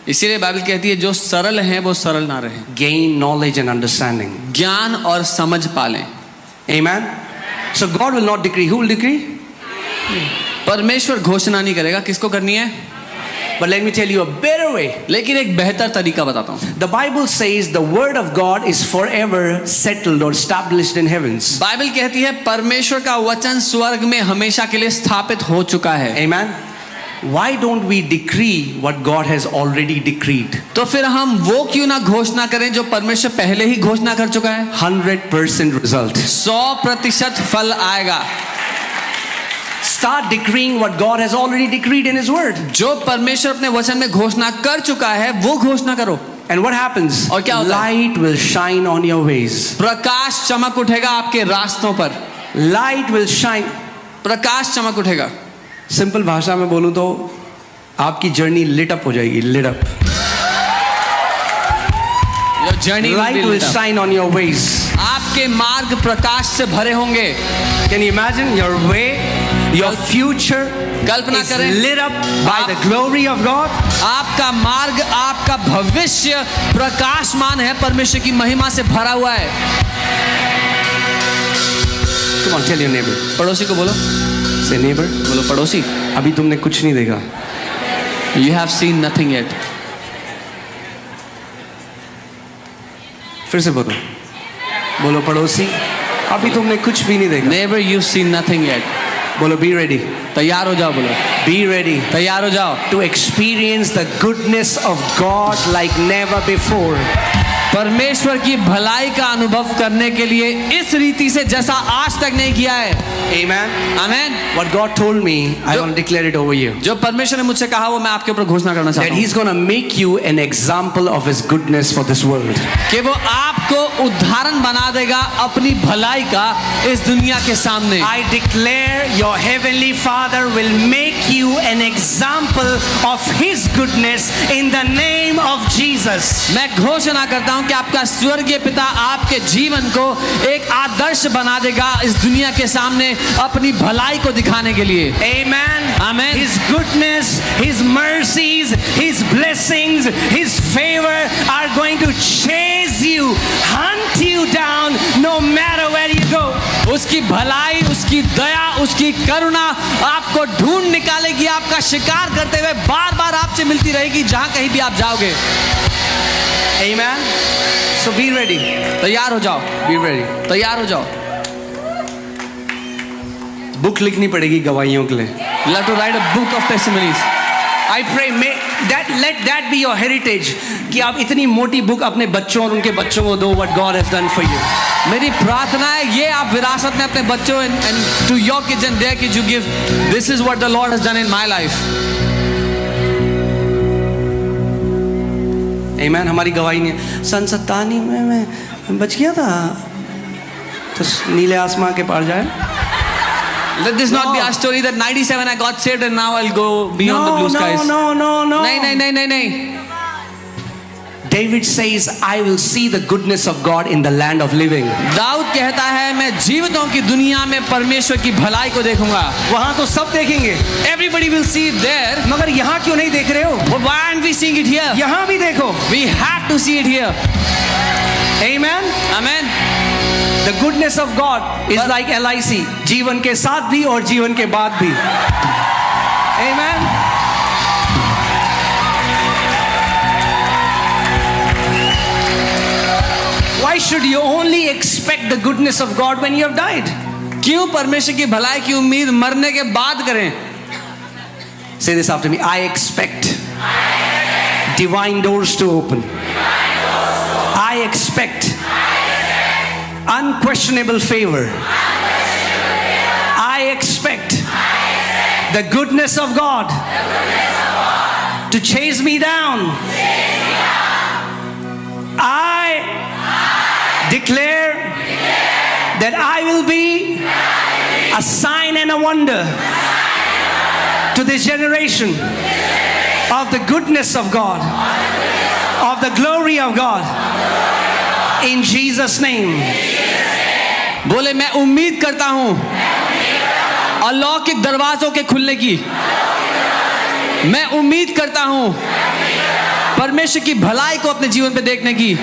इसीलिए बाइबल कहती है जो सरल हैं वो सरल ना रहें, Gain knowledge and understanding. ज्ञान और समझ पालें। Amen. So God will not decree. Who will decree? परमेश्वर घोषणा नहीं करेगा, किसको करनी है? But let me tell you a better way. लेकिन एक बेहतर तरीका बताता हूँ। The Bible says the word of God is forever settled or established in heavens. Bible कहती है परमेश्वर का वचन स्वर्ग में हमेशा के लिए स्थापित हो चुका है। Amen. Why don't we decree what God has already decreed? तो फिर हम वो क्यों ना घोषणा करें जो परमेश्वर पहले ही घोषणा कर चुका है? 100% result. 100% फल आएगा। Start decreeing what God has already decreed in His word. जो परमेश्वर अपने वचन में घोषणा कर चुका है वो घोषणा करो। And what happens? और क्या होता है? Light will shine on your ways. प्रकाश चमक उठेगा आपके रास्तों पर। Light will shine. प्रकाश चमक उठेगा। सिंपल भाषा में बोलूं तो आपकी जर्नी लिट अप हो जाएगी, lit up. Your journey will Light be will lit up. shine on your ways. आपके मार्ग प्रकाश से भरे होंगे। Can you imagine your way, your future Kalpana is करें। lit up by the glory of God? आपका मार्ग, आपका भविष्य प्रकाशमान है, परमेश्वर की महिमा से भरा हुआ है। Come on, tell your neighbor. पड़ोसी को बोलो, Say neighbor, बोलो पड़ोसी, अभी तुमने कुछ नहीं देखा। you have seen nothing yet. फिर से बोलो, बोलो पड़ोसी, अभी तुमने कुछ भी नहीं देखा। Neighbor, you've seen nothing yet. बोलो be ready. तैयार हो जाओ, बोलो Be ready तैयार हो जाओ to experience the goodness of God like never before. परमेश्वर की भलाई का अनुभव करने के लिए इस रीति से जैसा आज तक नहीं किया है। Amen. आमीन। What God told me, I want to declare it over you. जो परमेश्वर ने मुझसे कहा वो मैं आपके ऊपर घोषणा करना That चाहता हूँ He's going to make you an example of His goodness for this world. कि वो आपको उदाहरण बना देगा अपनी भलाई का इस दुनिया के सामने। I declare your heavenly Father will make you an example of His goodness in the name of Jesus. मैं घोषणा करता हूं कि आपका स्वर्गीय पिता आपके जीवन को एक आदर्श बना देगा इस दुनिया के सामने अपनी भलाई को दिखाने के लिए। Amen. Amen. His goodness, His mercies, His blessings, His favor are going to chase you, hunt you down no matter where you go. उसकी भलाई, उसकी दया, उसकी करुणा आपको ढूंढ निकालेगी, आपका शिकार करते हुए बार बार आपसे मिलती रहेगी जहां कहीं भी आप जाओगे। Amen. So be ready. तैयार हो जाओ, Be ready. तैयार हो जाओ। बुक लिखनी पड़ेगी गवाहियों के लिए। You have to write a book of testimonies. I pray may let that be your heritage कि आप इतनी मोटी बुक अपने बच्चों और उनके बच्चों को दो what God has done for you. मेरी प्रार्थना है ये आप विरासत में अपने बच्चों and to your kids and their kids you give. This is what the Lord has done in my life. Amen. हमारी गवाही नहीं है। सन 97 में मैं बच गया था तो नीले आसमां के पार जाए। Let this not be our story that 97 I got saved and now I'll go beyond the blue skies. No. नहीं. David says, I will see the goodness of God in the land of living. Dawood कहता है मैं जीवितों की दुनिया में परमेश्वर की भलाई को देखूंगा। वहां तो सब देखेंगे। Everybody will see it there. मगर यहाँ क्यों नहीं देख रहे हो? But why aren't we seeing it here? यहाँ भी देखो। We have to see it here. Amen. Amen. The goodness of God is like LIC, जीवन के साथ भी और जीवन के बाद भी। Amen. Why should you only expect the goodness of God when you have died? क्यों परमेश्वर की भलाई की उम्मीद मरने के बाद करें? Say this after me. I expect divine doors to open. I expect unquestionable favor. I expect the goodness of God to chase me down. I declare that I will be a sign and a wonder to this generation of the goodness of God, of the glory of God, in Jesus' name. बोले मैं उम्मीद करता हूं अलौकिक दरवाजों के खुलने की। मैं उम्मीद करता हूं परमेश्वर की भलाई को अपने जीवन पे देखने की।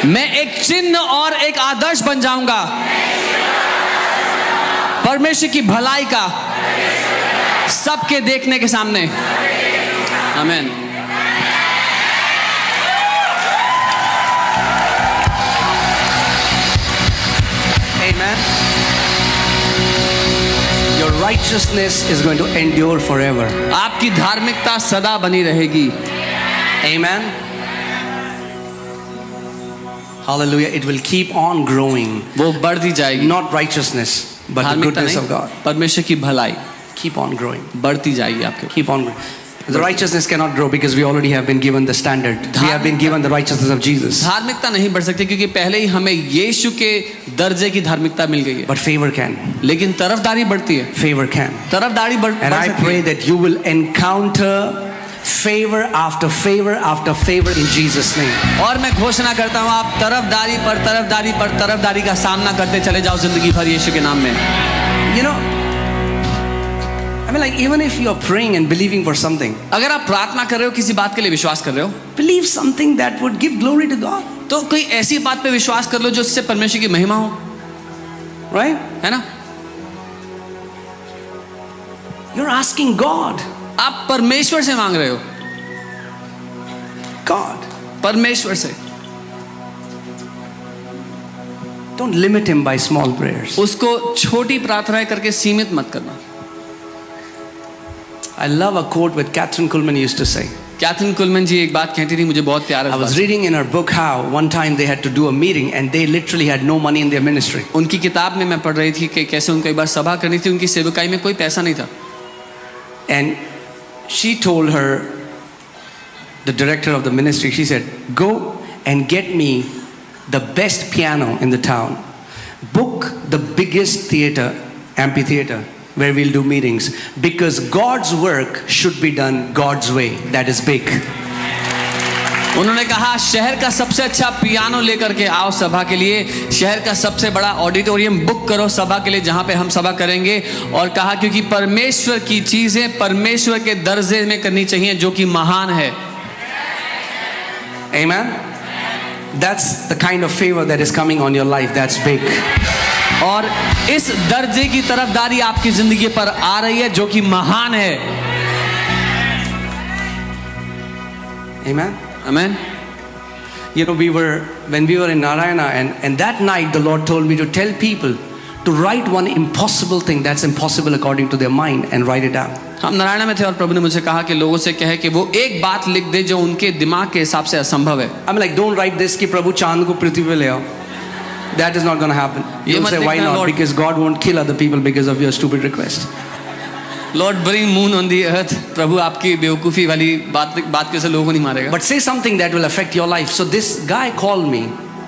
मैं एक चिन्ह और एक आदर्श बन जाऊंगा परमेश्वर की भलाई का सबके देखने के सामने। आमीन। Amen. Your righteousness is going to endure forever. आपकी धार्मिकता सदा बनी रहेगी। Amen. Hallelujah. It will keep on growing. वो बढ़ती जाएगी। Not righteousness, but the धार्मिकता goodness नहीं, of God. परमेश्वर की भलाई Keep on growing. बढ़ती जाएगी आपके। Keep on growing. The righteousness cannot grow because we already have been given the standard. We have been given the righteousness of Jesus. धार्मिकता नहीं बढ़ सकती क्योंकि पहले ही हमें यीशु के दर्जे की धार्मिकता मिल गई है। But favor can. लेकिन तरफदारी बढ़ती है। Favor can. तरफदारी बढ़ And I सकती pray है। that you will encounter favor after favor after favor in Jesus' name. और मैं घोषणा करता हूँ आप तरफदारी पर तरफदारी पर तरफदारी का सामना करते चले जाओ जिंदगी भर यीशु के नाम में। You know, I mean, like, even if you are praying and believing for something, अगर आप प्रार्थना कर रहे हो किसी बात के लिए विश्वास कर रहे हो believe something that would give glory to God, तो कोई ऐसी बात पे विश्वास कर लो जो उससे परमेश्वर की महिमा हो, right? है ना? You're asking God. आप परमेश्वर से मांग रहे हो, God. परमेश्वर से। Don't limit him by small prayers. उसको छोटी प्रार्थनाएं करके सीमित मत करना। I love a quote that Catherine Kuhlman used to say. Kathryn Kuhlman ji एक बात कहती थी, मुझे बहुत प्यार I was reading in her book how one time they had to do a meeting and they literally had no money in their ministry. उनकी किताब में मैं पढ़ रही थी कि कैसे उनको एक बार सभा करनी थी, उनकी सेवकाई में कोई पैसा नहीं था। And she told her, the director of the ministry, she said, go and get me the best piano in the town. Book the biggest theater, amphitheater, where we'll do meetings. Because God's work should be done God's way. That is big. उन्होंने कहा शहर का सबसे अच्छा piano लेकर के आओ सभा के लिए, शहर का सबसे बड़ा ऑडिटोरियम बुक करो सभा के लिए जहां पे हम सभा करेंगे। और कहा क्योंकि परमेश्वर की चीजें परमेश्वर के दर्जे में करनी चाहिए जो कि महान है। Amen. That's the kind of favor that is coming on your life. That's big. और इस दर्जे की तरफदारी आपकी जिंदगी पर आ रही है जो कि महान है। Amen. आमीन। You know, when we were in Narayana, and that night the Lord told me to tell people to write one impossible thing that's impossible according to their mind and write it down. हम नारायण में थे और प्रभु ने मुझे कहा कि लोगों से कहे कि वो एक बात लिख दे जो उनके दिमाग के हिसाब से असंभव है। I'm like, don't write this कि प्रभु चांद को पृथ्वी पे ले आओ. That is not going to happen. ये You'll मत say, why लिखना, not? Lord. Because God won't kill other people because of your stupid request. Lord bring moon on the earth, प्रभु आपकी बेवकूफ़ी वाली बात की वजह से लोगों को नहीं मारेगा, but say something that will affect your life. So this guy called me.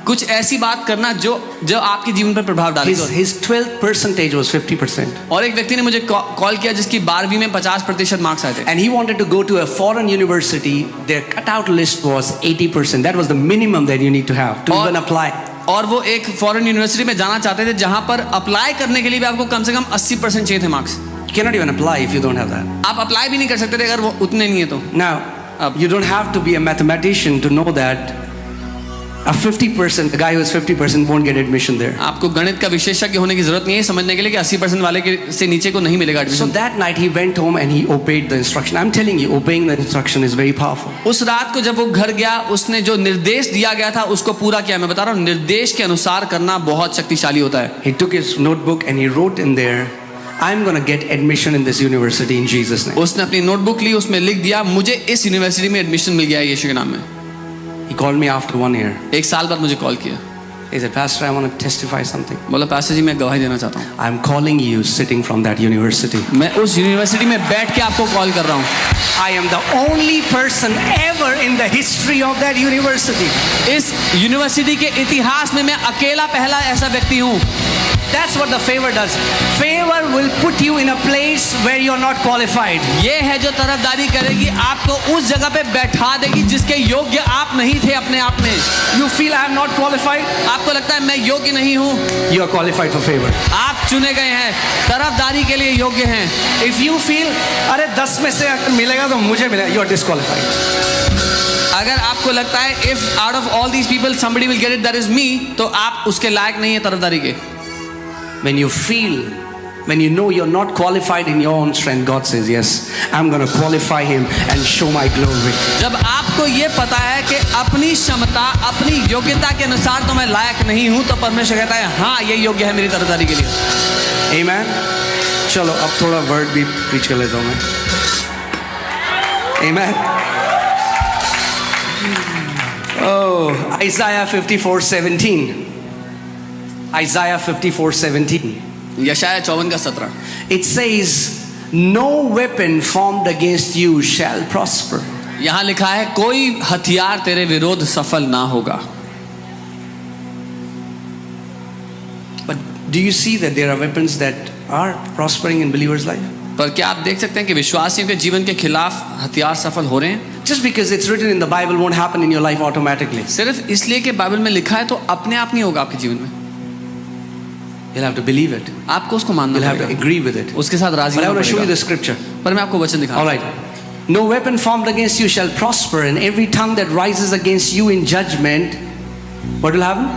कुछ ऐसी बात करना जो आपके जीवन पर प्रभाव डालेगा। His 12th percentage was 50%. और एक व्यक्ति ने मुझे कॉल किया जिसकी 12वीं में 50% मार्क्स आए थे, And he wanted to go to a foreign university. Their cutout list was 80%. That was the minimum that you need to have to even apply. और वो एक फॉरेन यूनिवर्सिटी में जाना चाहते थे जहां पर अप्लाई करने के लिए भी आपको कम से कम 80% चाहिए थे marks. You cannot even apply if you don't have that. आप अप्लाई भी नहीं कर सकते थे अगर वो उतने नहीं है तो। Now, you don't have to be a mathematician to know that a 50%, a guy who is 50% won't get admission there. आपको गणित का विशेषज्ञ होने की जरूरत नहीं है समझने के लिए कि 80% वाले के से नीचे को नहीं मिलेगा So admission. that night he went home and he obeyed the instruction. I'm telling you, obeying the instruction is very powerful. उस रात को जब वो घर गया उसने जो निर्देश दिया गया था उसको पूरा किया। मैं बता रहा हूँ निर्देश के अनुसार करना बहुत शक्तिशाली होता है। He took his notebook and he wrote in there, I'm going to get admission in this university in Jesus' name. उसने अपनी नोटबुक ली, उसमें लिख दिया मुझे इस यूनिवर्सिटी में एडमिशन मिल गया है यीशु के नाम में। He called me after 1 year. एक साल बाद मुझे कॉल किया, He said, Pastor, I want to testify something. बोला पास्टर जी मैं गवाही देना चाहता हूँ, I'm calling you sitting from that university. मैं उस यूनिवर्सिटी में बैठ के आपको कॉल कर रहा हूँ। I am the only person ever in the history of that university. इस यूनिवर्सिटी के इतिहास में मैं अकेला पहला ऐसा व्यक्ति हूँ। That's what the favor does. Favor will put you in a place where you're not qualified. ये है जो तरफदारी करेगी, आपको उस जगह पे बैठा देगी जिसके योग्य आप नहीं थे अपने आप में। You feel I am not qualified? आपको लगता है मैं योग्य नहीं हूँ, You are qualified for favor. आप चुने गए हैं, तरफदारी के लिए योग्य हैं। If you feel अरे 10 में से अगर मिलेगा तो मुझे मिलेगा, you are disqualified. अगर आपको लगता है if out of all these people somebody will get it that is me, तो आप उसके लायक नहीं है तरफदारी के। When you feel, when you know you're not qualified in your own strength, God says, yes, I'm going to qualify him and show my glory. जब आपको ये पता है कि अपनी क्षमता अपनी योग्यता के अनुसार तो मैं लायक नहीं हूँ, तो परमेश्वर कहता है हाँ ये योग्य है मेरी तरफदारी के लिए। Amen. चलो अब थोड़ा वर्ड भी प्रीच कर लेता हूँ मैं। Amen. Oh, Isaiah 54:17. Isaiah 54:17. यशाया 54:17। It says, no weapon formed against you shall prosper. यहाँ लिखा है कोई हथियार तेरे विरोध सफल ना होगा। But do you see that there are weapons that are prospering in believers' life? पर क्या आप देख सकते हैं कि विश्वासियों के जीवन के खिलाफ हथियार सफल हो रहे हैं? Just because it's written in the Bible won't happen in your life automatically. सिर्फ इसलिए कि बाइबल में लिखा है तो अपने आप नहीं होगा आपके जीवन में। You'll have to believe it. आपको उसको मानना You'll have to पड़ेगा, agree with it. उसके साथ राजी But I होना want to show you पड़ेगा। the scripture. पर मैं आपको वचन दिखा। All right. No weapon formed against you shall prosper, and every tongue that rises against you in judgment, what will happen?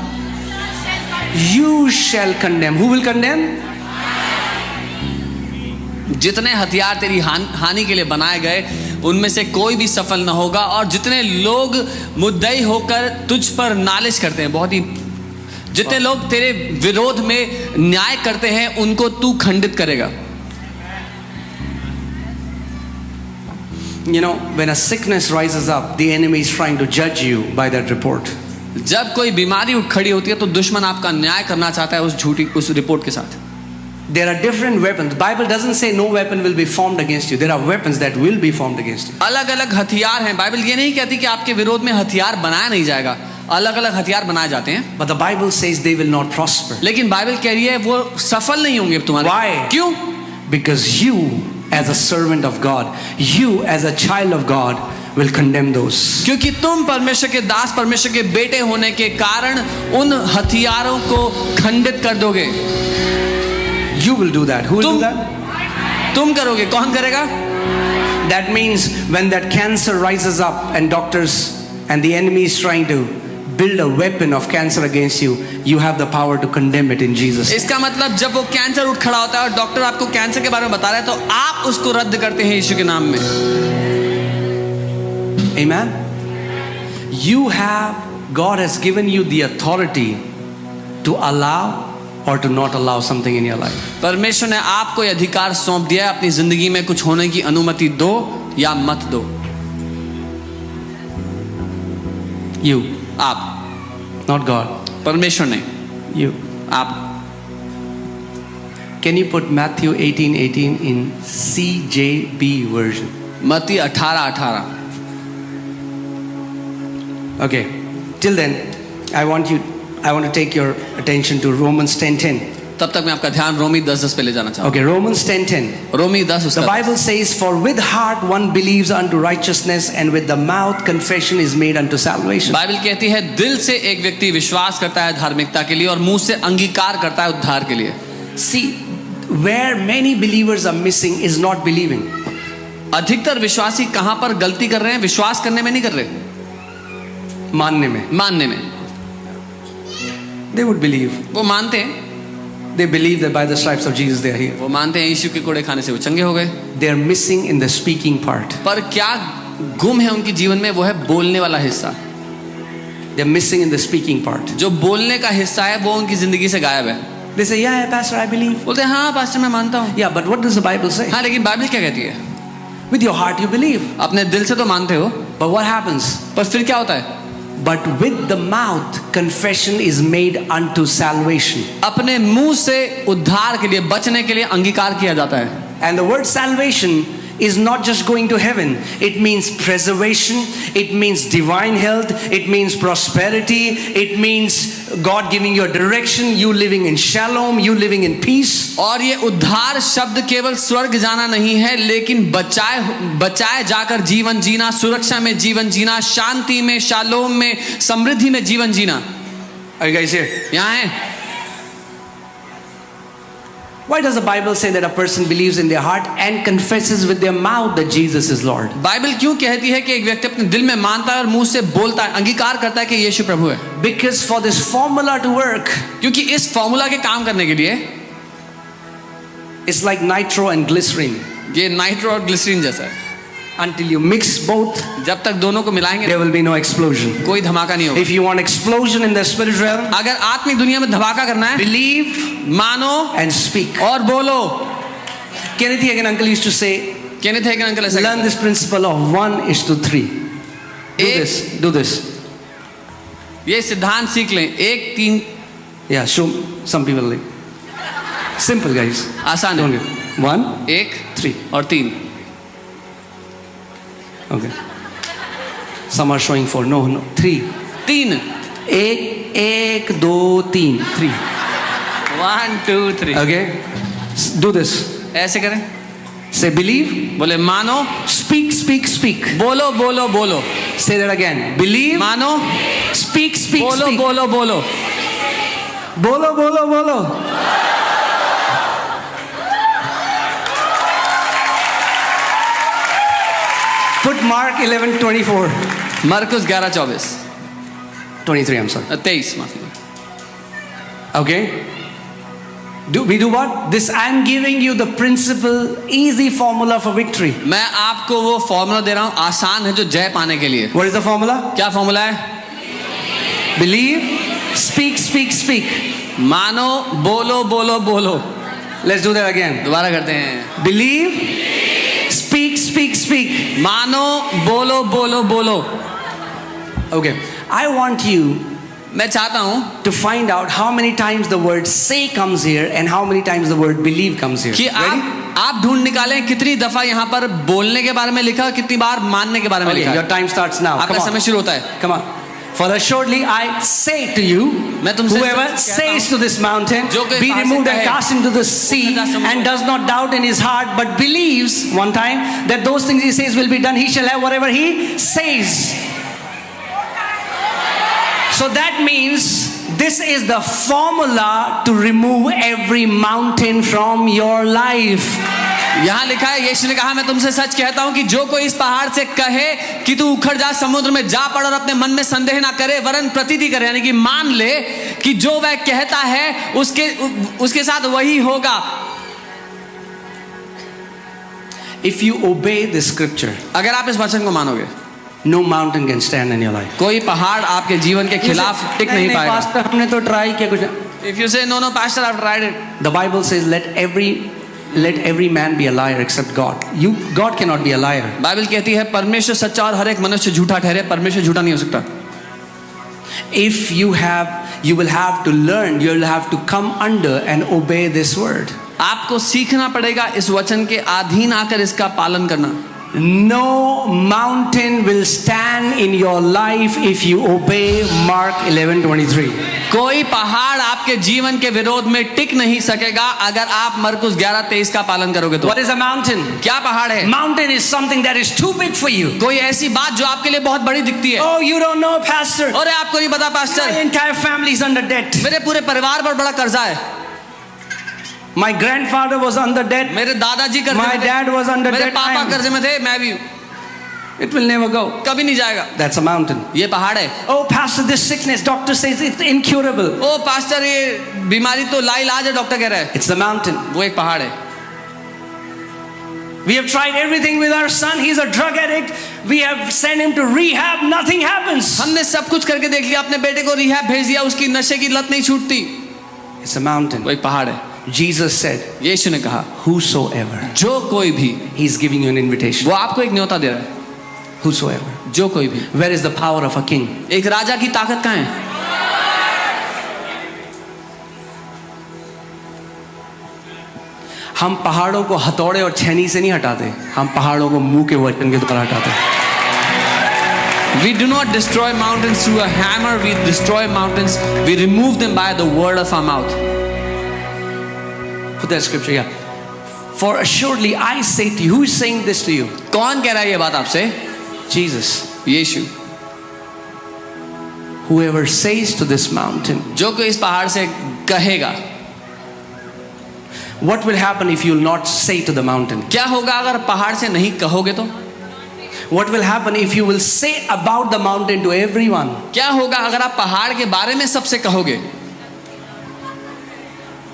You shall condemn. Who will condemn? जितने हथियार तेरी हानि के लिए बनाए गए उनमें से कोई भी सफल ना होगा, और जितने लोग मुद्दई होकर तुझ पर नालिश करते हैं, बहुत ही जितने लोग तेरे विरोध में न्याय करते हैं उनको तू खंडित करेगा। You know, when a sickness rises up, the enemy is trying to judge you by that report. जब कोई बीमारी उठ खड़ी होती है तो दुश्मन आपका न्याय करना चाहता है उस रिपोर्ट के साथ। There are different weapons. The Bible doesn't say no weapon will be formed against you. There are weapons that will be formed against you. अलग अलग हथियार हैं। बाइबल ये नहीं कहती कि आपके विरोध में हथियार बनाया नहीं जाएगा, अलग अलग हथियार बनाए जाते हैं। But the Bible says they will not prosper. लेकिन बाइबल कह रही है वो सफल नहीं होंगे तुम्हारे। Why? क्यों? Because you as a servant of God, you as a child of God will condemn those. क्योंकि तुम परमेश्वर के दास, परमेश्वर के बेटे होने के कारण उन हथियारों को खंडित कर दोगे। You will do that. Who will do that? तुम करोगे। कौन करेगा? That means when that cancer rises up and doctors and the enemy is trying to build a weapon of cancer against you, you have the power to condemn it in Jesus. इसका मतलब जब वो cancer उठ खड़ा होता है और doctor आपको कैंसर के बारे में बता रहे हैं तो आप उसको रद्द करते हैं यीशु के नाम में। Amen. You have, God has given you the authority to allow or to not allow something in your life. परमेश्वर ने आपको यह अधिकार सौंप दिया है, अपनी जिंदगी में कुछ होने की अनुमति दो या मत दो। You, आप, not God. परमेश्वर ने, You. आप। Can you put Matthew 18:18 in CJB version? मत्ती 18:18। Okay. Till then, I want to take your attention to Romans 10:10. तब तक मैं आपका ध्यान रोमी 10:10 पे ले जाना चाहूँ। Okay, Romans 10:10. रोमी 10 The उसका Bible says, "For with heart one believes unto righteousness, and with the mouth confession is made unto salvation." Bible कहती है दिल से एक व्यक्ति विश्वास करता है धार्मिकता के लिए और मुंह से अंगीकार करता है उद्धार के लिए। See, where many believers are missing is not believing. अधिकतर विश्वासी कहां पर गलती कर रहे हैं? विश्वास करने में नहीं कर रहे, मानने में. मानने में। They would believe. वो मानते हैं, They believe that by the stripes of Jesus they are healed. वो मानते हैं यीशु के कोड़े खाने से वो चंगे हो गए, They are missing in the speaking part. पर क्या गुम है उनके जीवन में? वो है बोलने वाला हिस्सा। They are missing in the speaking part. जो बोलने का हिस्सा है वो उनकी जिंदगी से गायब है। They say, "Yeah, Pastor, I believe." बोलते हैं हाँ पास्टर मैं मानता हूँ। Yeah, but what does the Bible say? हाँ लेकिन बाइबल क्या कहती है? With your heart you believe. अपने दिल से तो मानते हो, But what happens? पर फिर क्या होता है? But with the mouth confession is made unto salvation. अपने मुंह से उद्धार के लिए, बचने के लिए अंगीकार किया जाता है। And the word salvation is not just going to heaven. It means preservation. It means divine health. It means prosperity. It means God giving you a direction. You living in shalom. You living in peace. और ये उद्धार शब्द केवल स्वर्ग जाना नहीं है, लेकिन बचाए जाकर जीवन जीना, सुरक्षा में जीवन जीना, शांति में, शालोम में, समृद्धि में जीवन जीना। Are you guys here? यहाँ है। Why does the Bible say that a person believes in their heart and confesses with their mouth that Jesus is Lord? Bible क्यों कहती है कि एक व्यक्ति अपने दिल में मानता है और मुंह से बोलता है, अंगीकार करता है कि यीशु प्रभु है? Because for this formula to work, क्योंकि इस फॉर्मूला के काम करने के लिए it's like nitro and glycerin. ये नाइट्रो और ग्लिसरीन जैसा है। Until you mix both, जब तक दोनों को मिलाएंगे there will be no explosion. कोई धमाका नहीं होगा। If you want explosion in the spirit realm, अगर आत्मिक दुनिया में धमाका करना है, believe मानो and speak. और बोलो। Kenneth Hagin uncle used to say, Kenneth Hagin uncle ऐसा learn this principle of 1:3. Do this. ये सिद्धांत सीख लें, 1 3। Yeah, show some people like. Simple guys. आसान Don't है। get 1, 1 3. और 3। Okay. Some are showing 4. No, 3. 3 1 2 3. 3. 1 2 3। Okay. Do this. ऐसे करें, Say believe. बोले मानो, Speak, speak, speak. बोलो बोलो बोलो, Say that again. Believe. मानो, Speak, speak, बोलो speak. बोलो बोलो। Bolo, bolo, bolo. Put Mark 11:24. मरकुस 11:24 23, I'm sorry. 23 माफी। Okay. We do what? This I'm giving you the principle, easy formula for victory. मैं आपको वो फॉर्मूला दे रहा हूँ, आसान है जो जय पाने के लिए। What is the formula? क्या फॉर्मूला है? Believe, speak, speak, speak. मानो, बोलो बोलो बोलो। Let's do that again. दोबारा करते हैं। Believe, speak, speak, speak. मानो, बोलो बोलो बोलो। Okay. I want you मैं चाहता हूँ to find out how many times the word say comes here and how many times the word believe comes here. कि Ready? आप ढूंढ निकालें कितनी दफा यहाँ पर बोलने के बारे में लिखा है, कितनी बार मानने के बारे में Okay, लिखा your है। time starts now. आपका Come समय on. शुरू होता है। Come on. For assuredly I say to you, मैं तुमसे whoever सच कहता says हूँ, to this mountain, जो कोई be पहाड़ से removed and कहे, cast into the sea, उठा जा समुद्र and does not doubt in his heart, but believes one time that those things he says will be done, he shall have whatever he says. So that means this is the formula to remove every mountain from your life. यहाँ लिखा है, यीशु ने कहा मैं तुमसे सच कहता हूँ कि जो कोई इस पहाड़ से कहे कि तू उखड़ जा, समुद्र में जा पड़, और अपने मन में संदेह ना करे वरन प्रतीति करे, यानी कि मान ले कि जो वह कहता है उसके साथ वही होगा। If you obey the scripture, अगर आप इस वचन को मानोगे, no mountain can stand in your life. कोई पहाड़ आपके जीवन के खिलाफ टिक नहीं पाएगा। पास्टर हमने तो ट्राई किया कुछ। If you say no pastor, I've tried it. The Bible says let every man be a liar except God. God cannot be a liar. Bible कहती है परमेश्वर सच्चा और हर एक मनुष्य झूठा ठहरे, परमेश्वर झूठा नहीं हो सकता। If you will have to learn, you will have to come under and obey this word. आपको सीखना पड़ेगा इस वचन के अधीन आकर इसका पालन करना। No mountain will stand in your life if you obey Mark 11:23. कोई पहाड़ आपके जीवन के विरोध में टिक नहीं सकेगा अगर आप मरकुस 11:23 का पालन करोगे तो। What is a mountain? क्या पहाड़ है? Mountain is something that is too big for you. कोई ऐसी बात जो आपके लिए बहुत बड़ी दिखती है। Oh, you don't know, Pastor. अरे आपको नहीं पता My pastor, entire family is under debt. मेरे पूरे परिवार पर बड़ा कर्जा है। My grandfather was under debt. मेरे दादाजी कर्जे My में थे, dad was under मेरे debt. पापा कर्जे में थे, मैं भी। It will never go. कभी नहीं जाएगा। That's a mountain. ये पहाड़ है। Oh, Pastor, this sickness, doctor says it's incurable. Oh pastor, ये बीमारी तो लाइलाज है, डॉक्टर कह रहा है। It's the mountain. वो एक पहाड़ है। We have tried everything with our son. He's a drug addict. We have sent him to rehab. Nothing happens. हमने सब कुछ करके देख लिया, अपने बेटे को रिहैब भेज दिया, उसकी नशे की लत नहीं छूटती। It's a mountain. वो एक पहाड़ है। Jesus said, यीशु ने कहा, whosoever. जो कोई भी, He's giving you an invitation. वो आपको एक न्योता दे रहा है। Whosoever. जो कोई भी। Where is the power of a king? एक राजा की ताकत कहाँ है? हम पहाड़ों को हथौड़े और छेनी से नहीं हटाते, हम पहाड़ों को मुंह के वचन के द्वारा हटाते हैं। We do not destroy mountains through a hammer. We destroy mountains. We remove them by the word of our mouth. Put that scripture here. For assuredly I say to you, who is saying this to you? कौन कह रहा है ये बात आपसे? Jesus. Yeshu. Whoever says to this mountain. जो कोई इस पहाड़ से कहेगा। What will happen if you will not say to the mountain? क्या होगा अगर पहाड़ से नहीं कहोगे तो? What will happen if you will say about the mountain to everyone? क्या होगा अगर आप पहाड़ के बारे में सबसे कहोगे?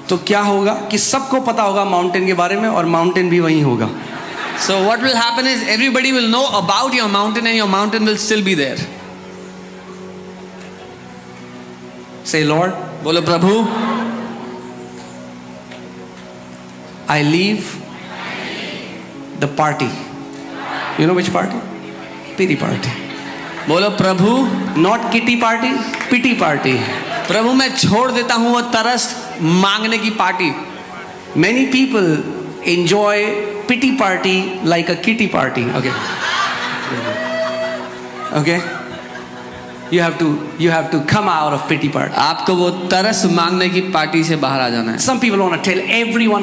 तो क्या होगा कि सबको पता होगा माउंटेन के बारे में और माउंटेन भी वहीं होगा। So what will happen is everybody will know about your mountain and your mountain will still be there. Say, Lord, बोलो प्रभु, I leave the party. You know which party? Pity party. बोलो प्रभु, Not kitty party, pity party. प्रभु मैं छोड़ देता हूँ वो तरस मांगने की party. Many people enjoy pity party like a kitty party. Okay. Okay. You have to come out of pity party. आपको वो तरस मांगने की पार्टी से बाहर आ जाना है। Some people want to tell everyone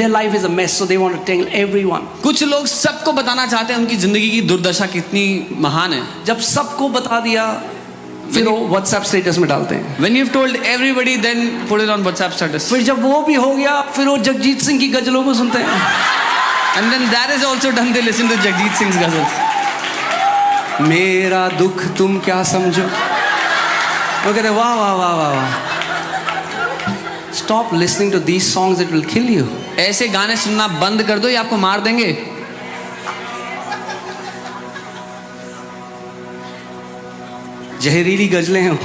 their life is a mess, so they want to tell everyone. कुछ लोग सबको बताना चाहते हैं उनकी जिंदगी की दुर्दशा कितनी महान है। जब सबको बता दिया फिर वो WhatsApp स्टेटस में डालते हैं। When you've told everybody, then put it on WhatsApp status. फिर जब वो भी हो गया फिर वो जगजीत सिंह की गजलों को सुनते हैं। And then that is also done. They listen to Jagjit Singh's ghazals. मेरा दुख तुम क्या समझो, वो कहते वाह वाह वाह वाह वाह। Stop listening to these songs, it will kill you. ऐसे गाने सुनना बंद कर दो, ये आपको मार देंगे। जहरीली गजलें हैं।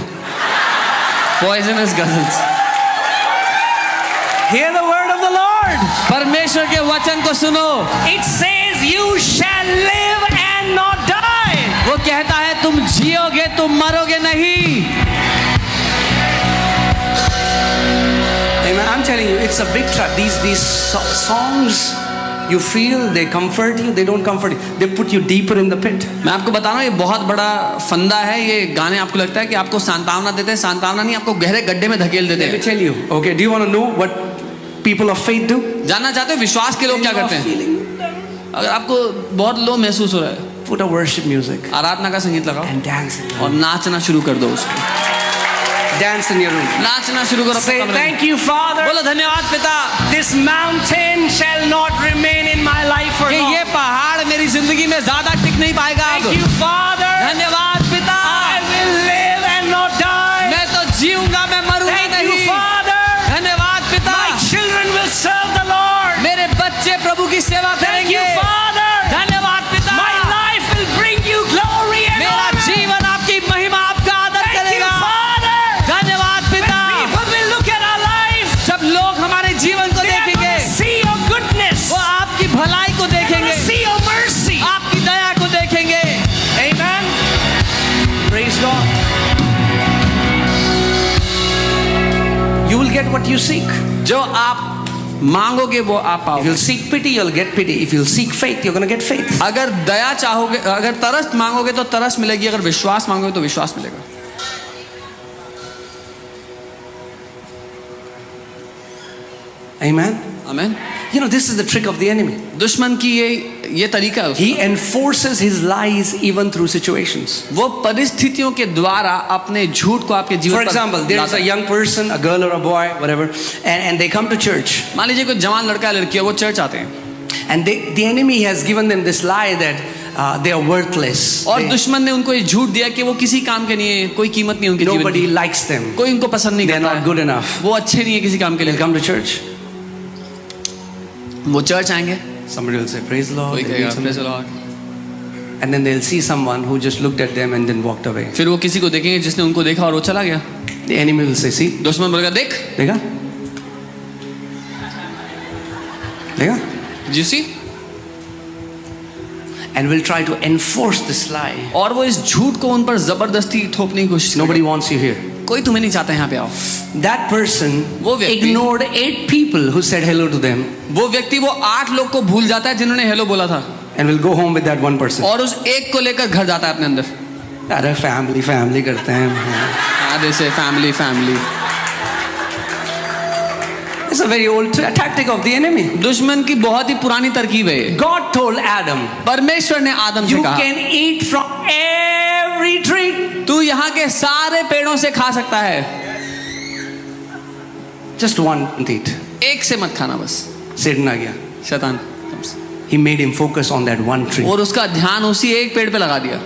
Poisonous ghazals. Hear the word of the Lord. परमेश्वर के वचन को सुनो। It says you shall live and not die. वो कहता है तुम जियोगे, तुम मरोगे नहीं। Amen. I'm telling you, it's a big trap. These songs, you feel they comfort you, they don't comfort you. They put you deeper in the pit. मैं आपको बता रहा हूँ ये बहुत बड़ा फंदा है। ये गाने आपको लगता है कि आपको सांत्वना देते हैं, सांत्वना नहीं, आपको गहरे गड्ढे में धकेल देते Let me हैं। tell you. Okay, do you want to know what people of faith do? जानना चाहते हो विश्वास के लोग क्या करते हैं? अगर आपको बहुत लो महसूस हो रहा है, Put a worship music आराधना का संगीत लगाओ and dance. और नाचना शुरू कर दो उसको। Dance in your room. नाचना शुरू करो। Say thank you, Father. बोलो धन्यवाद पिता, This mountain shall not remain in my life for कि long. ये पहाड़ मेरी जिंदगी में ज्यादा टिक नहीं पाएगा। Thank you, Father. धन्यवाद पिता, I will live and not die. मैं तो जीऊंगा, मैं मरूंगा Thank नहीं। you, Father. धन्यवाद पिता, My children will serve the Lord. मेरे बच्चे प्रभु की सेवा Thank you, करेंगे। Father. धन्यवाद पिता, My life will bring you glory and मेरा honor. जीवन आपकी महिमा, आपका आदर Thank you, करेगा। Father. धन्यवाद पिता, People will look at our life. जब लोग हमारे जीवन को They are देखेंगे, going to see your goodness. वो आपकी भलाई को They're going देखेंगे, to see your mercy. आपकी दया को देखेंगे। Amen. Praise God. You will get what you seek. जो आप मांगोगे वो आप If पाओगे। you'll seek pity, you'll get pity. If you'll seek faith, you're going to get faith. अगर दया चाहोगे, अगर तरस मांगोगे तो तरस मिलेगी, अगर विश्वास मांगोगे तो विश्वास मिलेगा। Amen. आमीन। You know, this is the trick of the enemy. दुश्मन की ये तरीका है उसका। He enforces his lies even through situations. वो परिस्थितियों के द्वारा अपने झूठ को आपके जीवन For पर example, there is लाता a है। young person, a girl or a boy, whatever, and they come to church. मान लीजिए कोई जवान लड़का या लड़की है, वो चर्च आते हैं And the enemy has given them this lie that they are worthless. और दुश्मन ने उनको ये झूठ दिया कि वो किसी काम के नहीं है, कोई कीमत नहीं है उनके जीवन Nobody की, likes them. कोई उनको पसंद नहीं They are करता not है, good enough. वो अच्छे नहीं है किसी काम के They'll लिए। come to church. वो चर्च आएंगे, Somebody will say, praise the Lord. कोई They'll कहेगा do Praise the something. Lord। And then they'll see someone who just looked at them and then walked away. फिर वो किसी को देखेंगे जिसने उनको देखा और वो चला गया। The enemy will say, see, दुश्मन बोलेगा देख, देखा? देखा? you see? And will try to enforce this lie. और वो इस झूठ को उन पर जबरदस्ती थोपने की कोशिश Nobody करेगा। wants you here. कोई तुम्हें नहीं चाहता यहाँ पे आओ। That person वो व्यक्ति- ignored 8 people who said hello to them वो व्यक्ति वो 8 लोग को भूल जाता है जिन्होंने हेलो बोला था, and will go home with that one person. और उस एक को लेकर घर जाता है अपने अंदर। अरे family करते हैं. आधे से family. It's a very old tactic of the enemy. दुश्मन की बहुत ही पुरानी तरकीब है ये। God told Adam, परमेश्वर ने आदम से you कहा, can eat from every tree. तू यहाँ के सारे पेड़ों से खा सकता है, Just one eat. एक से मत खाना बस। Satan आ गया. शैतान He made him focus on that one tree. और उसका ध्यान उसी एक पेड़ पे लगा दिया।